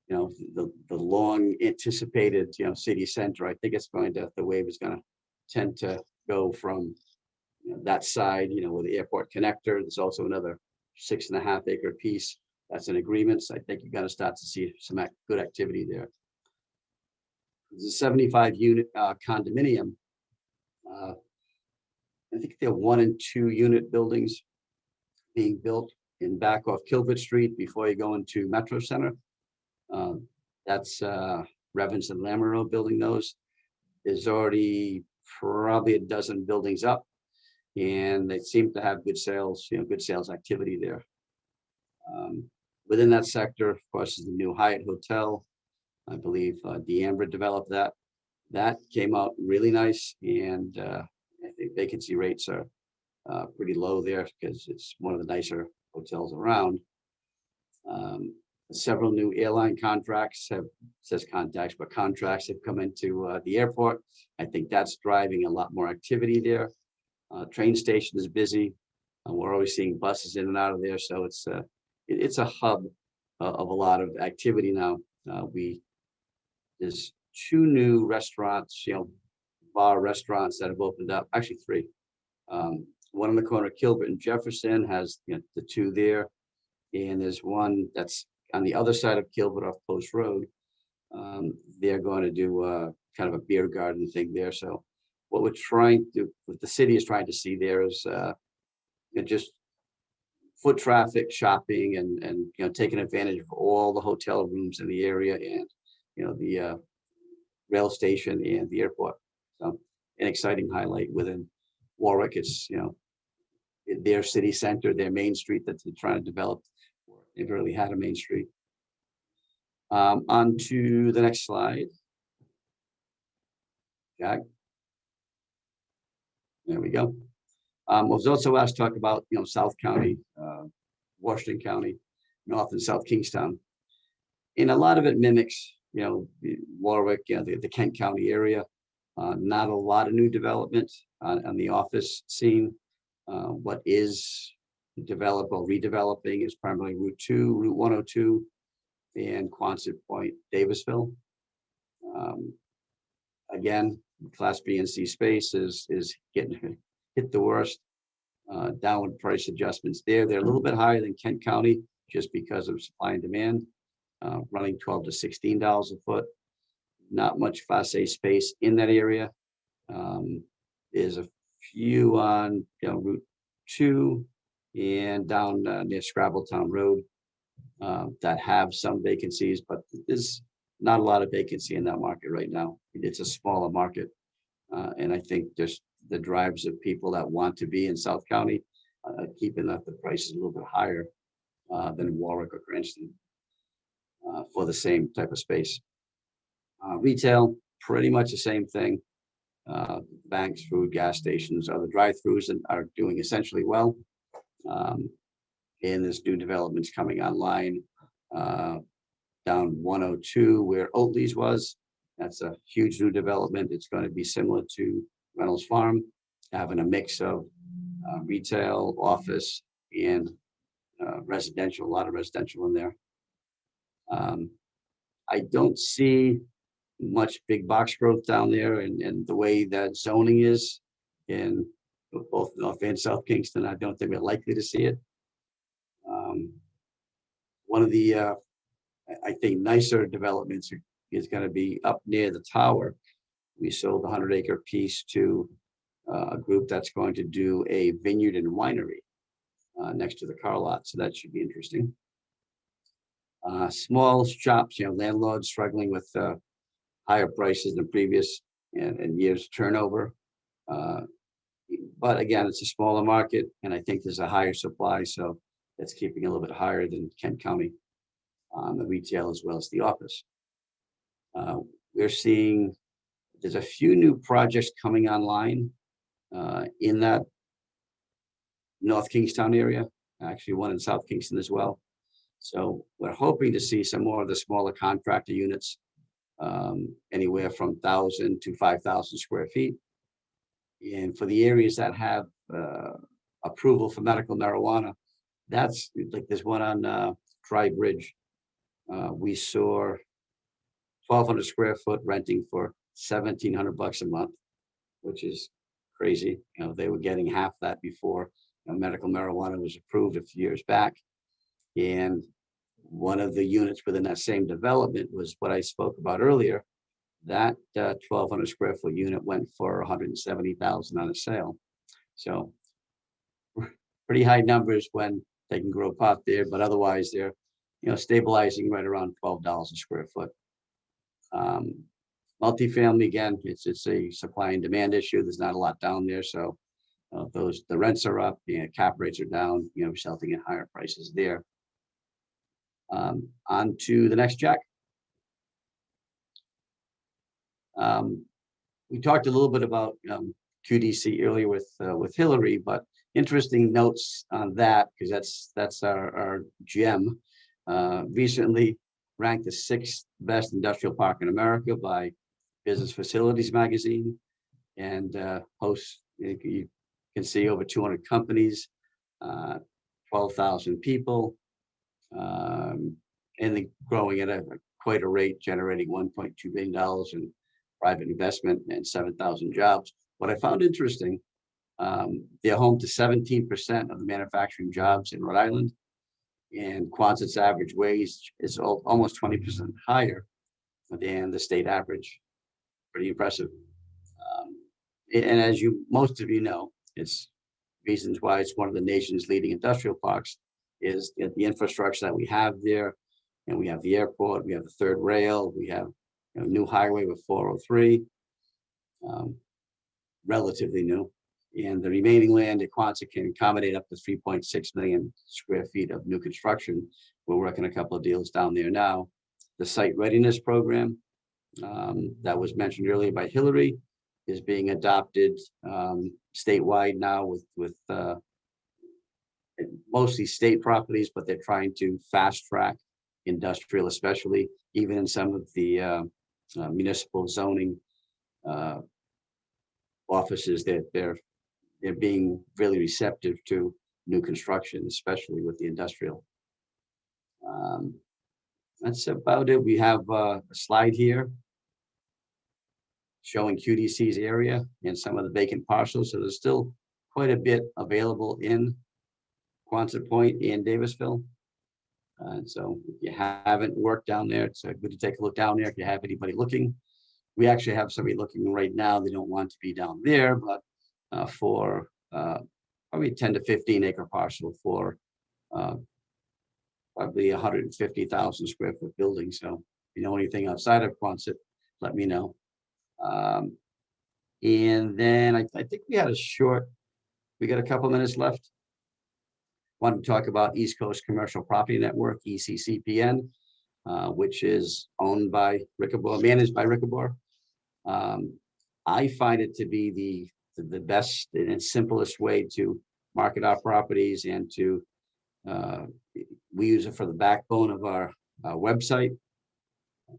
the long anticipated, city center. I think it's going to, the wave is going to tend to go from that side, with the airport connector. There's also another 6.5 acre piece that's in agreements. I think you're going to start to see some good activity there. There's a 75 unit condominium. I think they're 1 and 2 unit buildings being built in back off Kilbert Street before you go into Metro Center. That's Revens and Lamoureux building those. There's already probably a dozen buildings up, and they seem to have good sales, good sales activity there. Within that sector, of course, is the new Hyatt Hotel. I believe D'Ambra developed that. That came out really nice, and I think vacancy rates are pretty low there because it's one of the nicer hotels around. Several new airline contracts contracts have come into the airport. I think that's driving a lot more activity there. Train station is busy. We're always seeing buses in and out of there, so it's a hub of a lot of activity now. There's 2 new restaurants, bar restaurants that have opened up. Actually 3. One on the corner of Kilbert and Jefferson has the 2 there, and there's one that's on the other side of Kilbert off Post Road. They're going to do kind of a beer garden thing there. So what the city is trying to see there is just foot traffic, shopping, and taking advantage of all the hotel rooms in the area, and the rail station and the airport. So an exciting highlight within Warwick. It's their city center, their main street that they're trying to develop. They've really had a main street. On to the next slide. Jack. There we go. I was also asked to talk about South County, Washington County, North and South Kingstown, and a lot of it mimics Warwick, the Kent County area. Not a lot of new development on the office scene. What is developed or redeveloping is primarily Route 2, Route 102, and Quonset Point, Davisville. Again, Class B and C space is getting hit the worst. Downward price adjustments there. They're a little bit higher than Kent County just because of supply and demand, running $12 to $16 a foot. Not much Class A space in that area. There's a few on Route 2 and down near Scrabbletown Road that have some vacancies, but there's not a lot of vacancy in that market right now. It's a smaller market, and I think just the drives of people that want to be in South County, keeping up the prices a little bit higher than Warwick or Cranston for the same type of space. Retail, pretty much the same thing. Banks, food, gas stations, other drive-throughs are doing essentially well. And there's new developments coming online down 102 where Oatley's was. That's a huge new development. It's going to be similar to Reynolds Farm, having a mix of retail, office, and residential, a lot of residential in there. I don't see much big box growth down there, and the way that zoning is in both North and South Kingston, I don't think we're likely to see it. One of the, I think, nicer developments is going to be up near the tower. We sold a 100-acre piece to a group that's going to do a vineyard and winery next to the car lot, so that should be interesting. Small shops, landlords struggling with higher prices than previous and years turnover. But again, it's a smaller market, and I think there's a higher supply, so that's keeping a little bit higher than Kent County, the retail as well as the office. We're seeing there's a few new projects coming online in that North Kingstown area, actually one in South Kingston as well. So we're hoping to see some more of the smaller contractor units, anywhere from 1,000 to 5,000 square feet. And for the areas that have approval for medical marijuana, that's like there's one on Dry Bridge. We saw 1,200 square foot renting for $1,700 a month, which is crazy. They were getting half that before medical marijuana was approved a few years back. And one of the units within that same development was what I spoke about earlier. That 1,200 square foot unit went for $170,000 on a sale. So pretty high numbers when they can grow pot there, but otherwise they're stabilizing right around $12 a square foot. Multifamily, again, it's a supply and demand issue. There's not a lot down there, so the rents are up, cap rates are down, resulting in higher prices there. On to the next, Jack. We talked a little bit about QDC earlier with Hilary, but interesting notes on that, because that's our gem. Recently ranked the 6th best industrial park in America by Business Facilities magazine, and hosts, you can see, over 200 companies, 12,000 people, and growing at quite a rate, generating $1.2 billion in private investment and 7,000 jobs. What I found interesting, they're home to 17% of the manufacturing jobs in Rhode Island, and Quonsit's average wage is almost 20% higher than the state average. Pretty impressive. And as most of you know, it's reasons why it's one of the nation's leading industrial parks is the infrastructure that we have there. And we have the airport, we have the third rail, we have a new highway with 403, relatively new. And the remaining land at Quonset can accommodate up to 3.6 million square feet of new construction. We're working a couple of deals down there now. The site readiness program that was mentioned earlier by Hilary is being adopted statewide now with mostly state properties, but they're trying to fast track industrial, especially even in some of the municipal zoning offices that they're being really receptive to new construction, especially with the industrial. That's about it. We have a slide here showing QDC's area and some of the vacant parcels. So there's still quite a bit available in Quonset Point and Davisville. And so if you haven't worked down there, it's good to take a look down there if you have anybody looking. We actually have somebody looking right now. They don't want to be down there, but for probably 10 to 15 acre parcel for probably 150,000 square foot building. So if you know anything outside of Quonset, let me know. And then I think we got a couple minutes left. Want to talk about East Coast Commercial Property Network, ECCPN, which is owned by Rickabour, managed by Rickabour. I find it to be the best and simplest way to market our properties, and to we use it for the backbone of our website.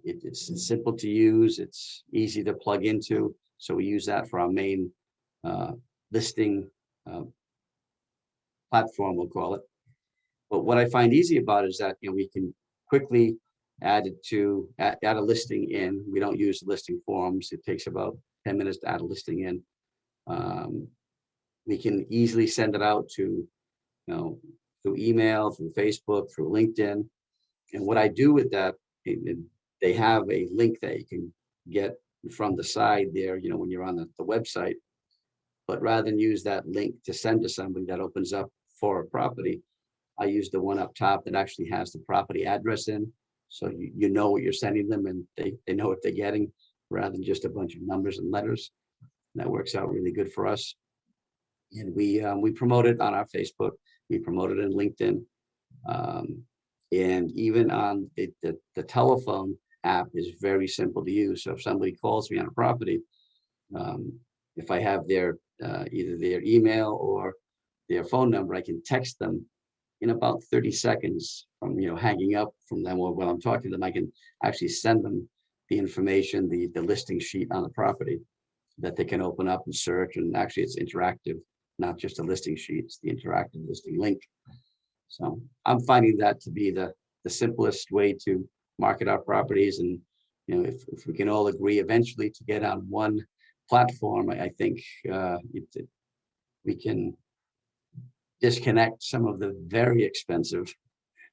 It's simple to use, it's easy to plug into, so we use that for our main listing platform, we'll call it. But what I find easy about it is that we can quickly add a listing in. We don't use listing forms. It takes about 10 minutes to add a listing in. We can easily send it out to, through email, through Facebook, through LinkedIn. And what I do with that, they have a link that you can get from the side there, when you're on the website. But rather than use that link to send to somebody that opens up for a property, I use the one up top that actually has the property address in. So you know what you're sending them, and they know what they're getting, rather than just a bunch of numbers and letters. And that works out really good for us. And we promote it on our Facebook. We promote it in LinkedIn. And even on the telephone app is very simple to use. So if somebody calls me on a property, if I have their either their email or their phone number, I can text them in about 30 seconds from hanging up from them, or when I'm talking to them, I can actually send them the information, the listing sheet on the property that they can open up and search. And actually it's interactive, not just a listing sheet, it's the interactive listing link. So I'm finding that to be the simplest way to market our properties. And if we can all agree eventually to get on one platform, I think we can disconnect some of the very expensive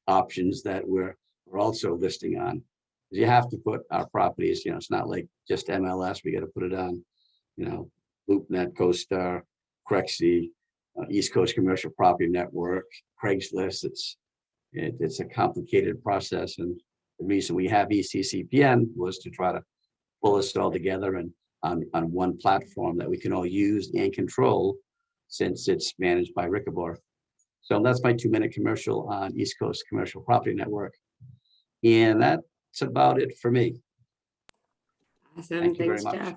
options that we're also listing on. You have to put our properties, it's not like just MLS. We got to put it on, LoopNet, CoStar, Crexi, East Coast Commercial Property Network, Craigslist. It's a complicated process, and the reason we have ECCPN was to try to pull us all together and on one platform that we can all use and control, since it's managed by Rickabar. So that's my 2-minute commercial on East Coast Commercial Property Network, and that's about it for me. Awesome. Thank you very Thanks, much. Jeff.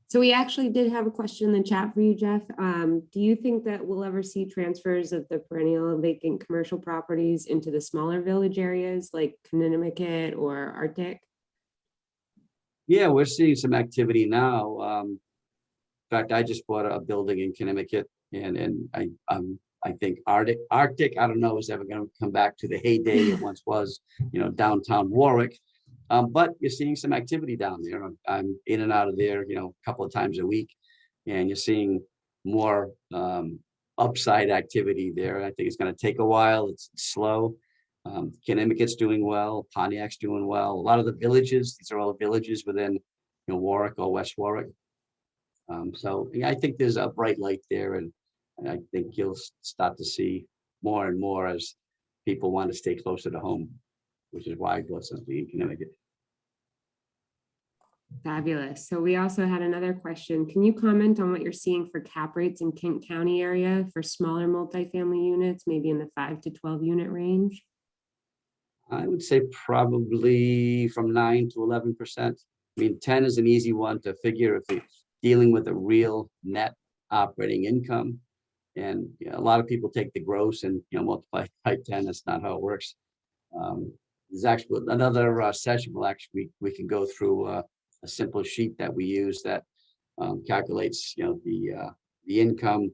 So we actually did have a question in the chat for you, Jeff. Do you think that we'll ever see transfers of the perennial vacant commercial properties into the smaller village areas like Connecticut or Arctic? Yeah, we're seeing some activity now. In fact, I just bought a building in Connecticut, and I think Arctic, I don't know, is ever going to come back to the heyday it once was, downtown Warwick. But you're seeing some activity down there. I'm in and out of there, a couple of times a week, and you're seeing more upside activity there. I think it's going to take a while. It's slow. Connecticut's doing well. Pontiac's doing well. A lot of the villages, these are all villages within Warwick or West Warwick. So yeah, I think there's a bright light there, and I think you'll start to see more and more as people want to stay closer to home, which is why I bought something in Connecticut. Fabulous. So we also had another question. Can you comment on what you're seeing for cap rates in Kent County area for smaller multifamily units, maybe in the 5 to 12 unit range? I would say probably from 9 to 11%. I mean, 10 is an easy one to figure if you're dealing with a real net operating income. And a lot of people take the gross and multiply by 10. That's not how it works. There's actually another session. We can go through a simple sheet that we use that calculates the income,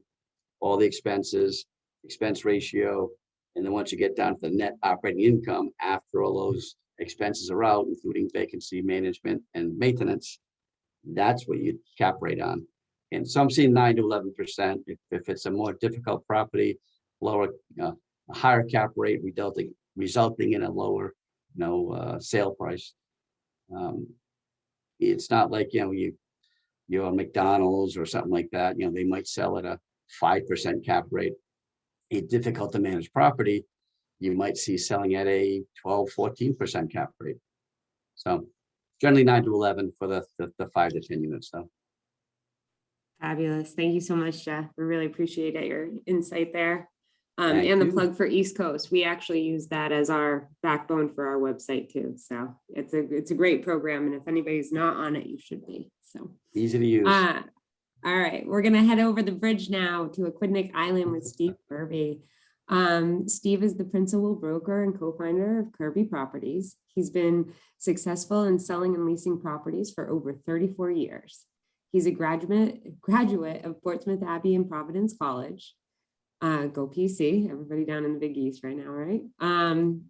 all the expenses, expense ratio, and then once you get down to the net operating income after all those expenses are out, including vacancy management and maintenance, that's what you cap rate on. And so I'm seeing 9 to 11%. If it's a more difficult property, lower, a higher cap rate resulting in a lower, sale price. It's not like you're a McDonald's or something like that. They might sell at a 5% cap rate. A difficult to manage property, you might see selling at a 12, 14% cap rate. So generally 9 to 11 for the 5 to 10 units though. Fabulous. Thank you so much, Jeff. We really appreciate your insight there. Thank And the you. plug for East Coast. We actually use that as our backbone for our website too. So it's a great program. And if anybody's not on it, you should be. So Easy to use. All right, we're gonna head over the bridge now to Aquidneck Island with Steve Kirby. Steve is the principal broker and co-founder of Kirby Properties. He's been successful in selling and leasing properties for over 34 years. He's a graduate of Portsmouth Abbey and Providence College. Go PC, everybody down in the Big East right now, right?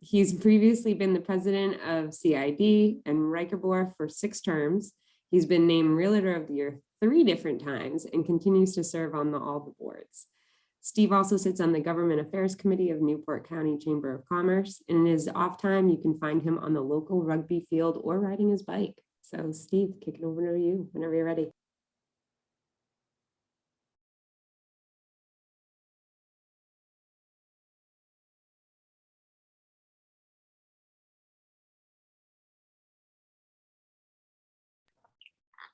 He's previously been the president of CID and Reicherbor for 6 terms. He's been named Realtor of the Year 3 different times and continues to serve on all the boards. Steve also sits on the Government Affairs Committee of Newport County Chamber of Commerce, and in his off time, you can find him on the local rugby field or riding his bike. So Steve, kick it over to you whenever you're ready.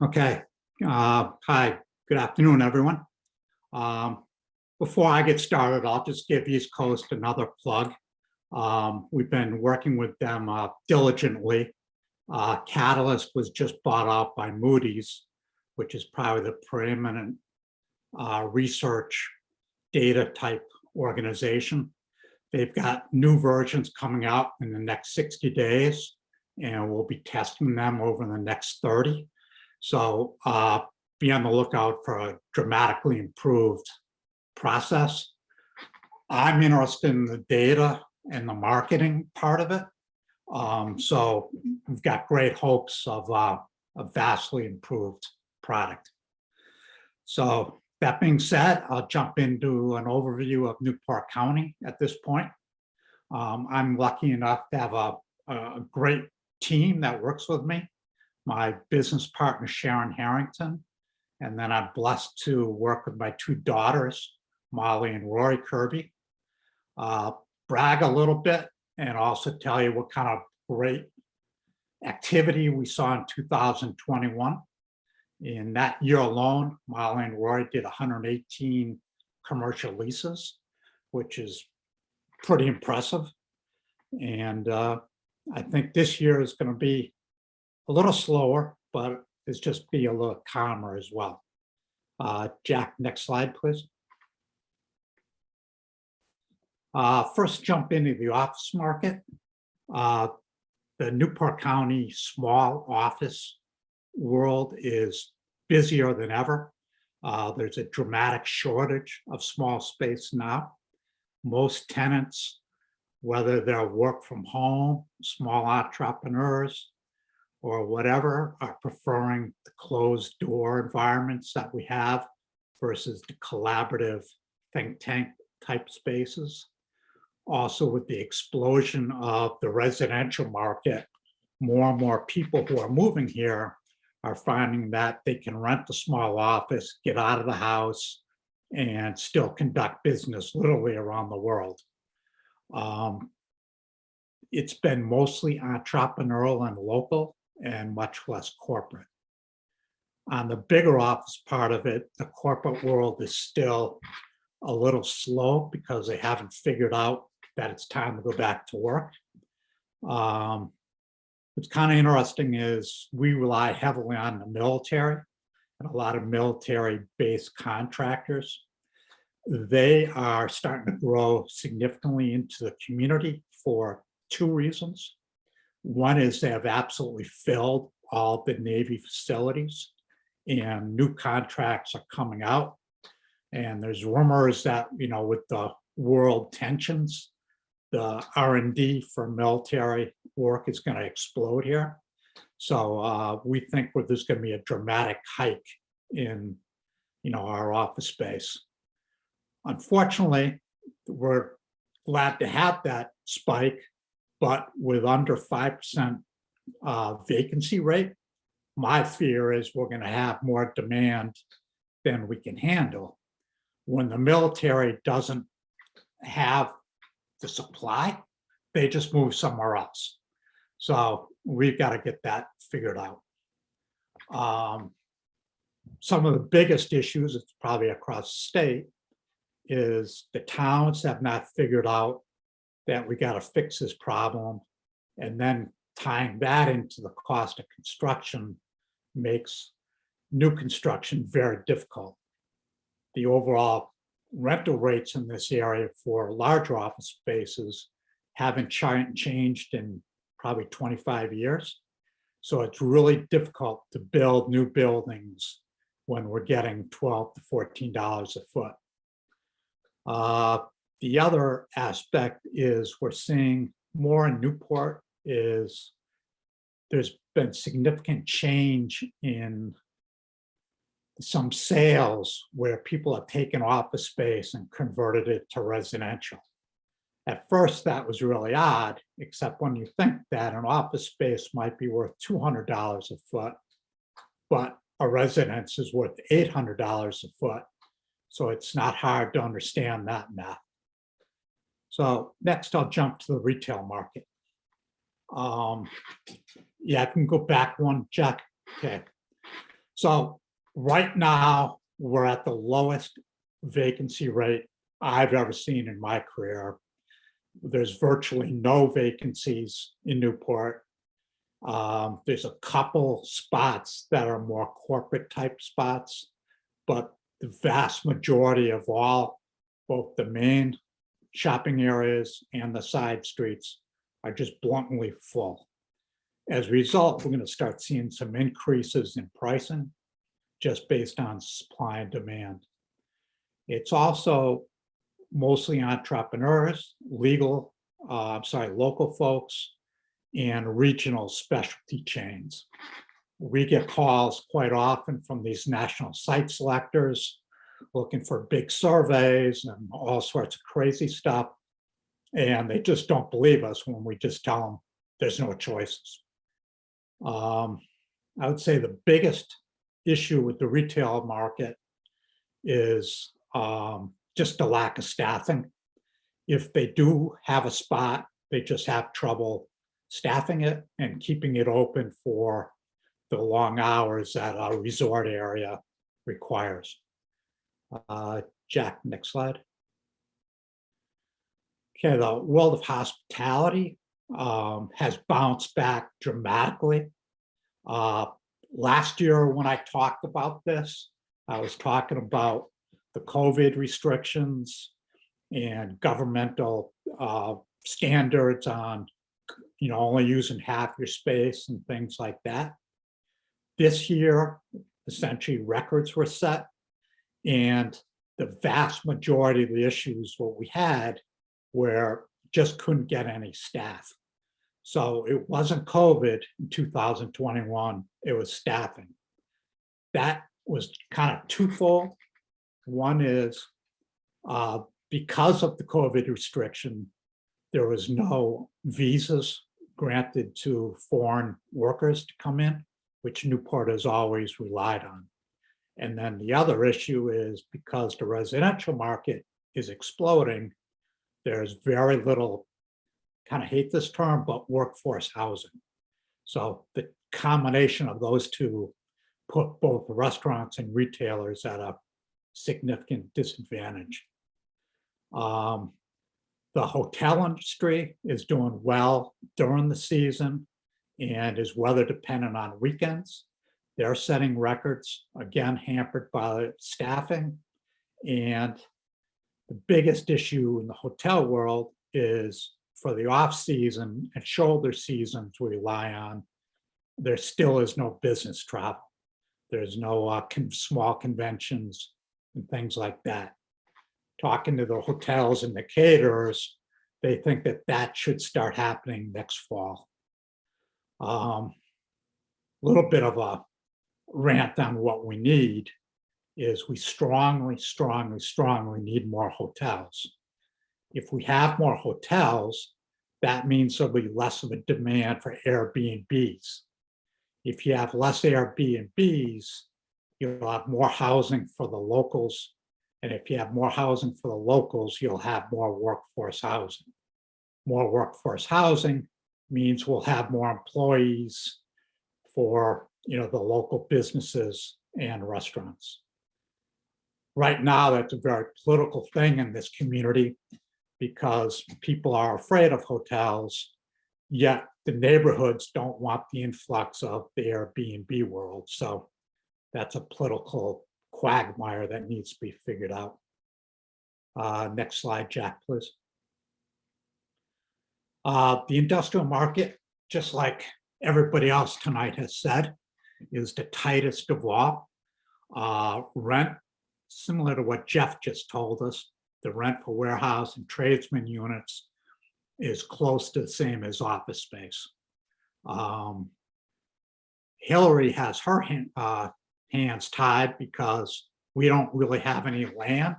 Okay. Hi, good afternoon, everyone. Before I get started, I'll just give East Coast another plug. We've been working with them diligently. Catalyst was just bought out by Moody's, which is probably the preeminent research data type organization. They've got new versions coming out in the next 60 days, and we'll be testing them over the next 30. So be on the lookout for a dramatically improved process. I'm interested in the data and the marketing part of it. So we've got great hopes of a vastly improved product. So that being said, I'll jump into an overview of Newport County at this point. I'm lucky enough to have a great team that works with me. My business partner, Sharon Harrington, and then I'm blessed to work with my 2 daughters, Molly and Rory Kirby. Brag a little bit and also tell you what kind of great activity we saw in 2021. In that year alone, Molly and Rory did 118 commercial leases, which is pretty impressive. And I think this year is going to be a little slower, but it's just be a little calmer as well. Jack, next slide, please. First, jump into the office market. The Newport County small office world is busier than ever. There's a dramatic shortage of small space now. Most tenants, whether they're work from home, small entrepreneurs, or whatever, are preferring the closed door environments that we have versus the collaborative think tank type spaces. Also, with the explosion of the residential market, more and more people who are moving here are finding that they can rent a small office, get out of the house, and still conduct business literally around the world. It's been mostly entrepreneurial and local, and much less corporate. On the bigger office part of it, the corporate world is still a little slow because they haven't figured out that it's time to go back to work. What's kind of interesting is we rely heavily on the military and a lot of military-based contractors. They are starting to grow significantly into the community for 2 reasons. One is they have absolutely filled all the Navy facilities and new contracts are coming out. And there's rumors that, with the world tensions, the R&D for military work is going to explode here. So we think there's going to be a dramatic hike in, our office space. Unfortunately, we're glad to have that spike, but with under 5% vacancy rate, my fear is we're going to have more demand than we can handle. When the military doesn't have the supply, they just move somewhere else. So we've got to get that figured out. Some of the biggest issues, it's probably across the state, is the towns have not figured out that we got to fix this problem, and then tying that into the cost of construction makes new construction very difficult. The overall rental rates in this area for larger office spaces haven't changed in probably 25 years. So it's really difficult to build new buildings when we're getting $12 to $14 a foot. The other aspect is we're seeing more in Newport is there's been significant change in some sales where people have taken office space and converted it to residential. At first, that was really odd, except when you think that an office space might be worth $200 a foot, but a residence is worth $800 a foot. So it's not hard to understand that math. So next, I'll jump to the retail market. Yeah, I can go back one, Jack. Okay. So right now, we're at the lowest vacancy rate I've ever seen in my career. There's virtually no vacancies in Newport. There's a couple spots that are more corporate type spots, but the vast majority of all, both the main shopping areas and the side streets are just bluntly full. As a result, we're going to start seeing some increases in pricing just based on supply and demand. It's also mostly entrepreneurs, local folks, and regional specialty chains. We get calls quite often from these national site selectors looking for big surveys and all sorts of crazy stuff. And they just don't believe us when we just tell them there's no choices. I would say the biggest issue with the retail market is just the lack of staffing. If they do have a spot, they just have trouble staffing it and keeping it open for the long hours that a resort area requires. Jack, next slide. Okay, the world of hospitality has bounced back dramatically. Last year when I talked about this, I was talking about the COVID restrictions and governmental standards on, only using half your space and things like that. This year, essentially records were set, and the vast majority of the issues what we had where just couldn't get any staff. So it wasn't COVID in 2021, it was staffing. That was kind of twofold. One is because of the COVID restriction, there was no visas granted to foreign workers to come in, which Newport has always relied on. And then the other issue is because the residential market is exploding, there's very little, kind of hate this term, but workforce housing. So the combination of those two put both restaurants and retailers at a significant disadvantage. The hotel industry is doing well during the season and is weather dependent on weekends. They're setting records, again, hampered by staffing. And the biggest issue in the hotel world is for the off season and shoulder seasons we rely on, there still is no business travel. There's no small conventions and things like that. Talking to the hotels and the caterers, they think that that should start happening next fall. Little bit of a rant on what we need is we strongly need more hotels. If we have more hotels, that means there'll be less of a demand for Airbnbs. If you have less Airbnbs, you'll have more housing for the locals. And if you have more housing for the locals, you'll have more workforce housing. More workforce housing means we'll have more employees for the local businesses and restaurants. Right now, that's a very political thing in this community because people are afraid of hotels, yet the neighborhoods don't want the influx of the Airbnb world. So that's a political quagmire that needs to be figured out. Next slide, Jack, please. The industrial market, just like everybody else tonight has said, is the tightest of all. Rent, similar to what Jeff just told us, the rent for warehouse and tradesman units is close to the same as office space. Hilary has her hands tied because we don't really have any land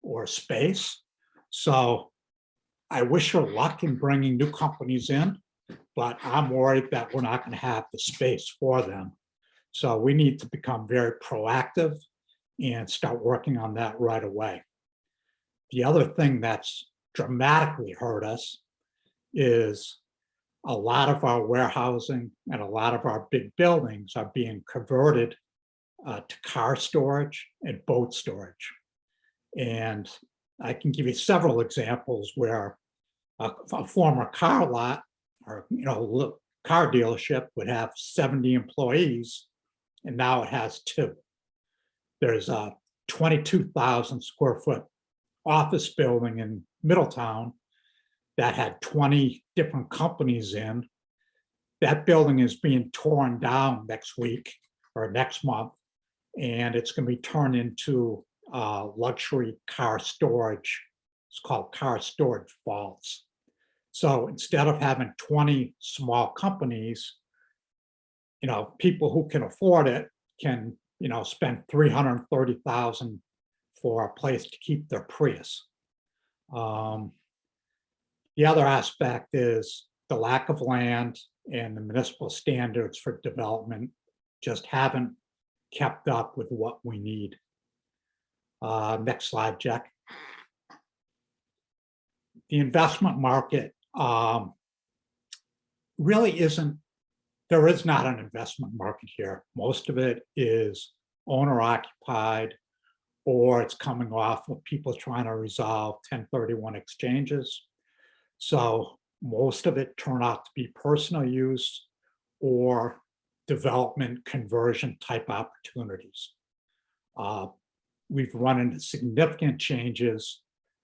or space. So I wish her luck in bringing new companies in, but I'm worried that we're not going to have the space for them. So we need to become very proactive and start working on that right away. The other thing that's dramatically hurt us is a lot of our warehousing and a lot of our big buildings are being converted to car storage and boat storage. And I can give you several examples where a former car lot or car dealership would have 70 employees, and now it has 2. There's a 22,000 square foot office building in Middletown that had 20 different companies in. That building is being torn down next week or next month, and it's going to be turned into luxury car storage. It's called car storage vaults. So instead of having 20 small companies, people who can afford it can, spend $330,000 for a place to keep their Prius. The other aspect is the lack of land and the municipal standards for development just haven't kept up with what we need. Next slide, Jack. The investment market really isn't, there is not an investment market here. Most of it is owner occupied, or it's coming off of people trying to resolve 1031 exchanges. So most of it turn out to be personal use or development conversion type opportunities. We've run into significant changes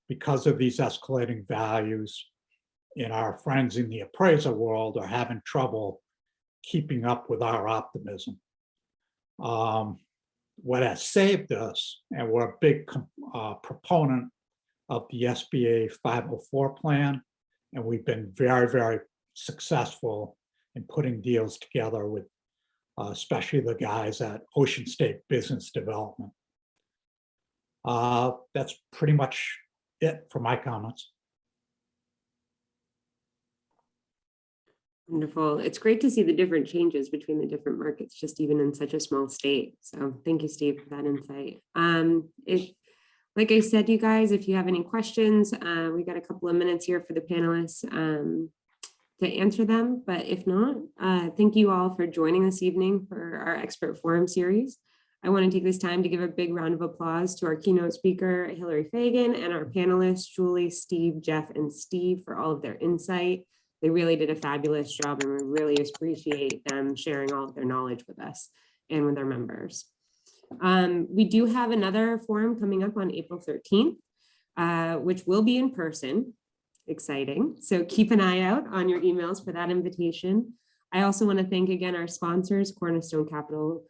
because of these escalating values, and our friends in the appraiser world are having trouble keeping up with our optimism. What has saved us, and we're a big proponent of the SBA 504 plan, and we've been very, very successful in putting deals together with especially the guys at Ocean State Business Development. That's pretty much it for my comments. Wonderful. It's great to see the different changes between the different markets, just even in such a small state. So thank you, Steve, for that insight. Like I said, you guys, if you have any questions, we got a couple of minutes here for the panelists to answer them. But if not, thank you all for joining this evening for our expert forum series. I want to take this time to give a big round of applause to our keynote speaker, Hilary Fagan, and our panelists, Julie, Steve, Jeff, and Steve, for all of their insight. They really did a fabulous job, and we really appreciate them sharing all of their knowledge with us and with our members. We do have another forum coming up on April 13th, which will be in person. Exciting. So keep an eye out on your emails for that invitation. I also want to thank again our sponsors, Cornerstone Capital,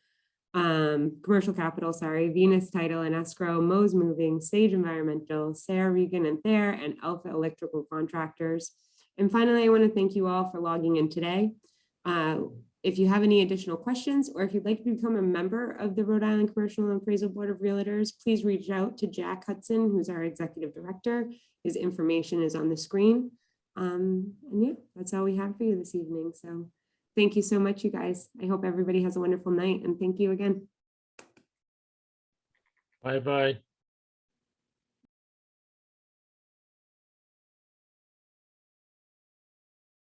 Commercial Capital, Venus Title and Escrow, Mo's Moving, Sage Environmental, Sarah Regan and Thayer, and Alpha Electrical Contractors. And finally, I want to thank you all for logging in today. If you have any additional questions, or if you'd like to become a member of the Rhode Island Commercial and Appraisal Board of Realtors, please reach out to Jack Hudson, who's our executive director. His information is on the screen. And yeah, that's all we have for you this evening. So thank you so much, you guys. I hope everybody has a wonderful night, and thank you again. Bye-bye.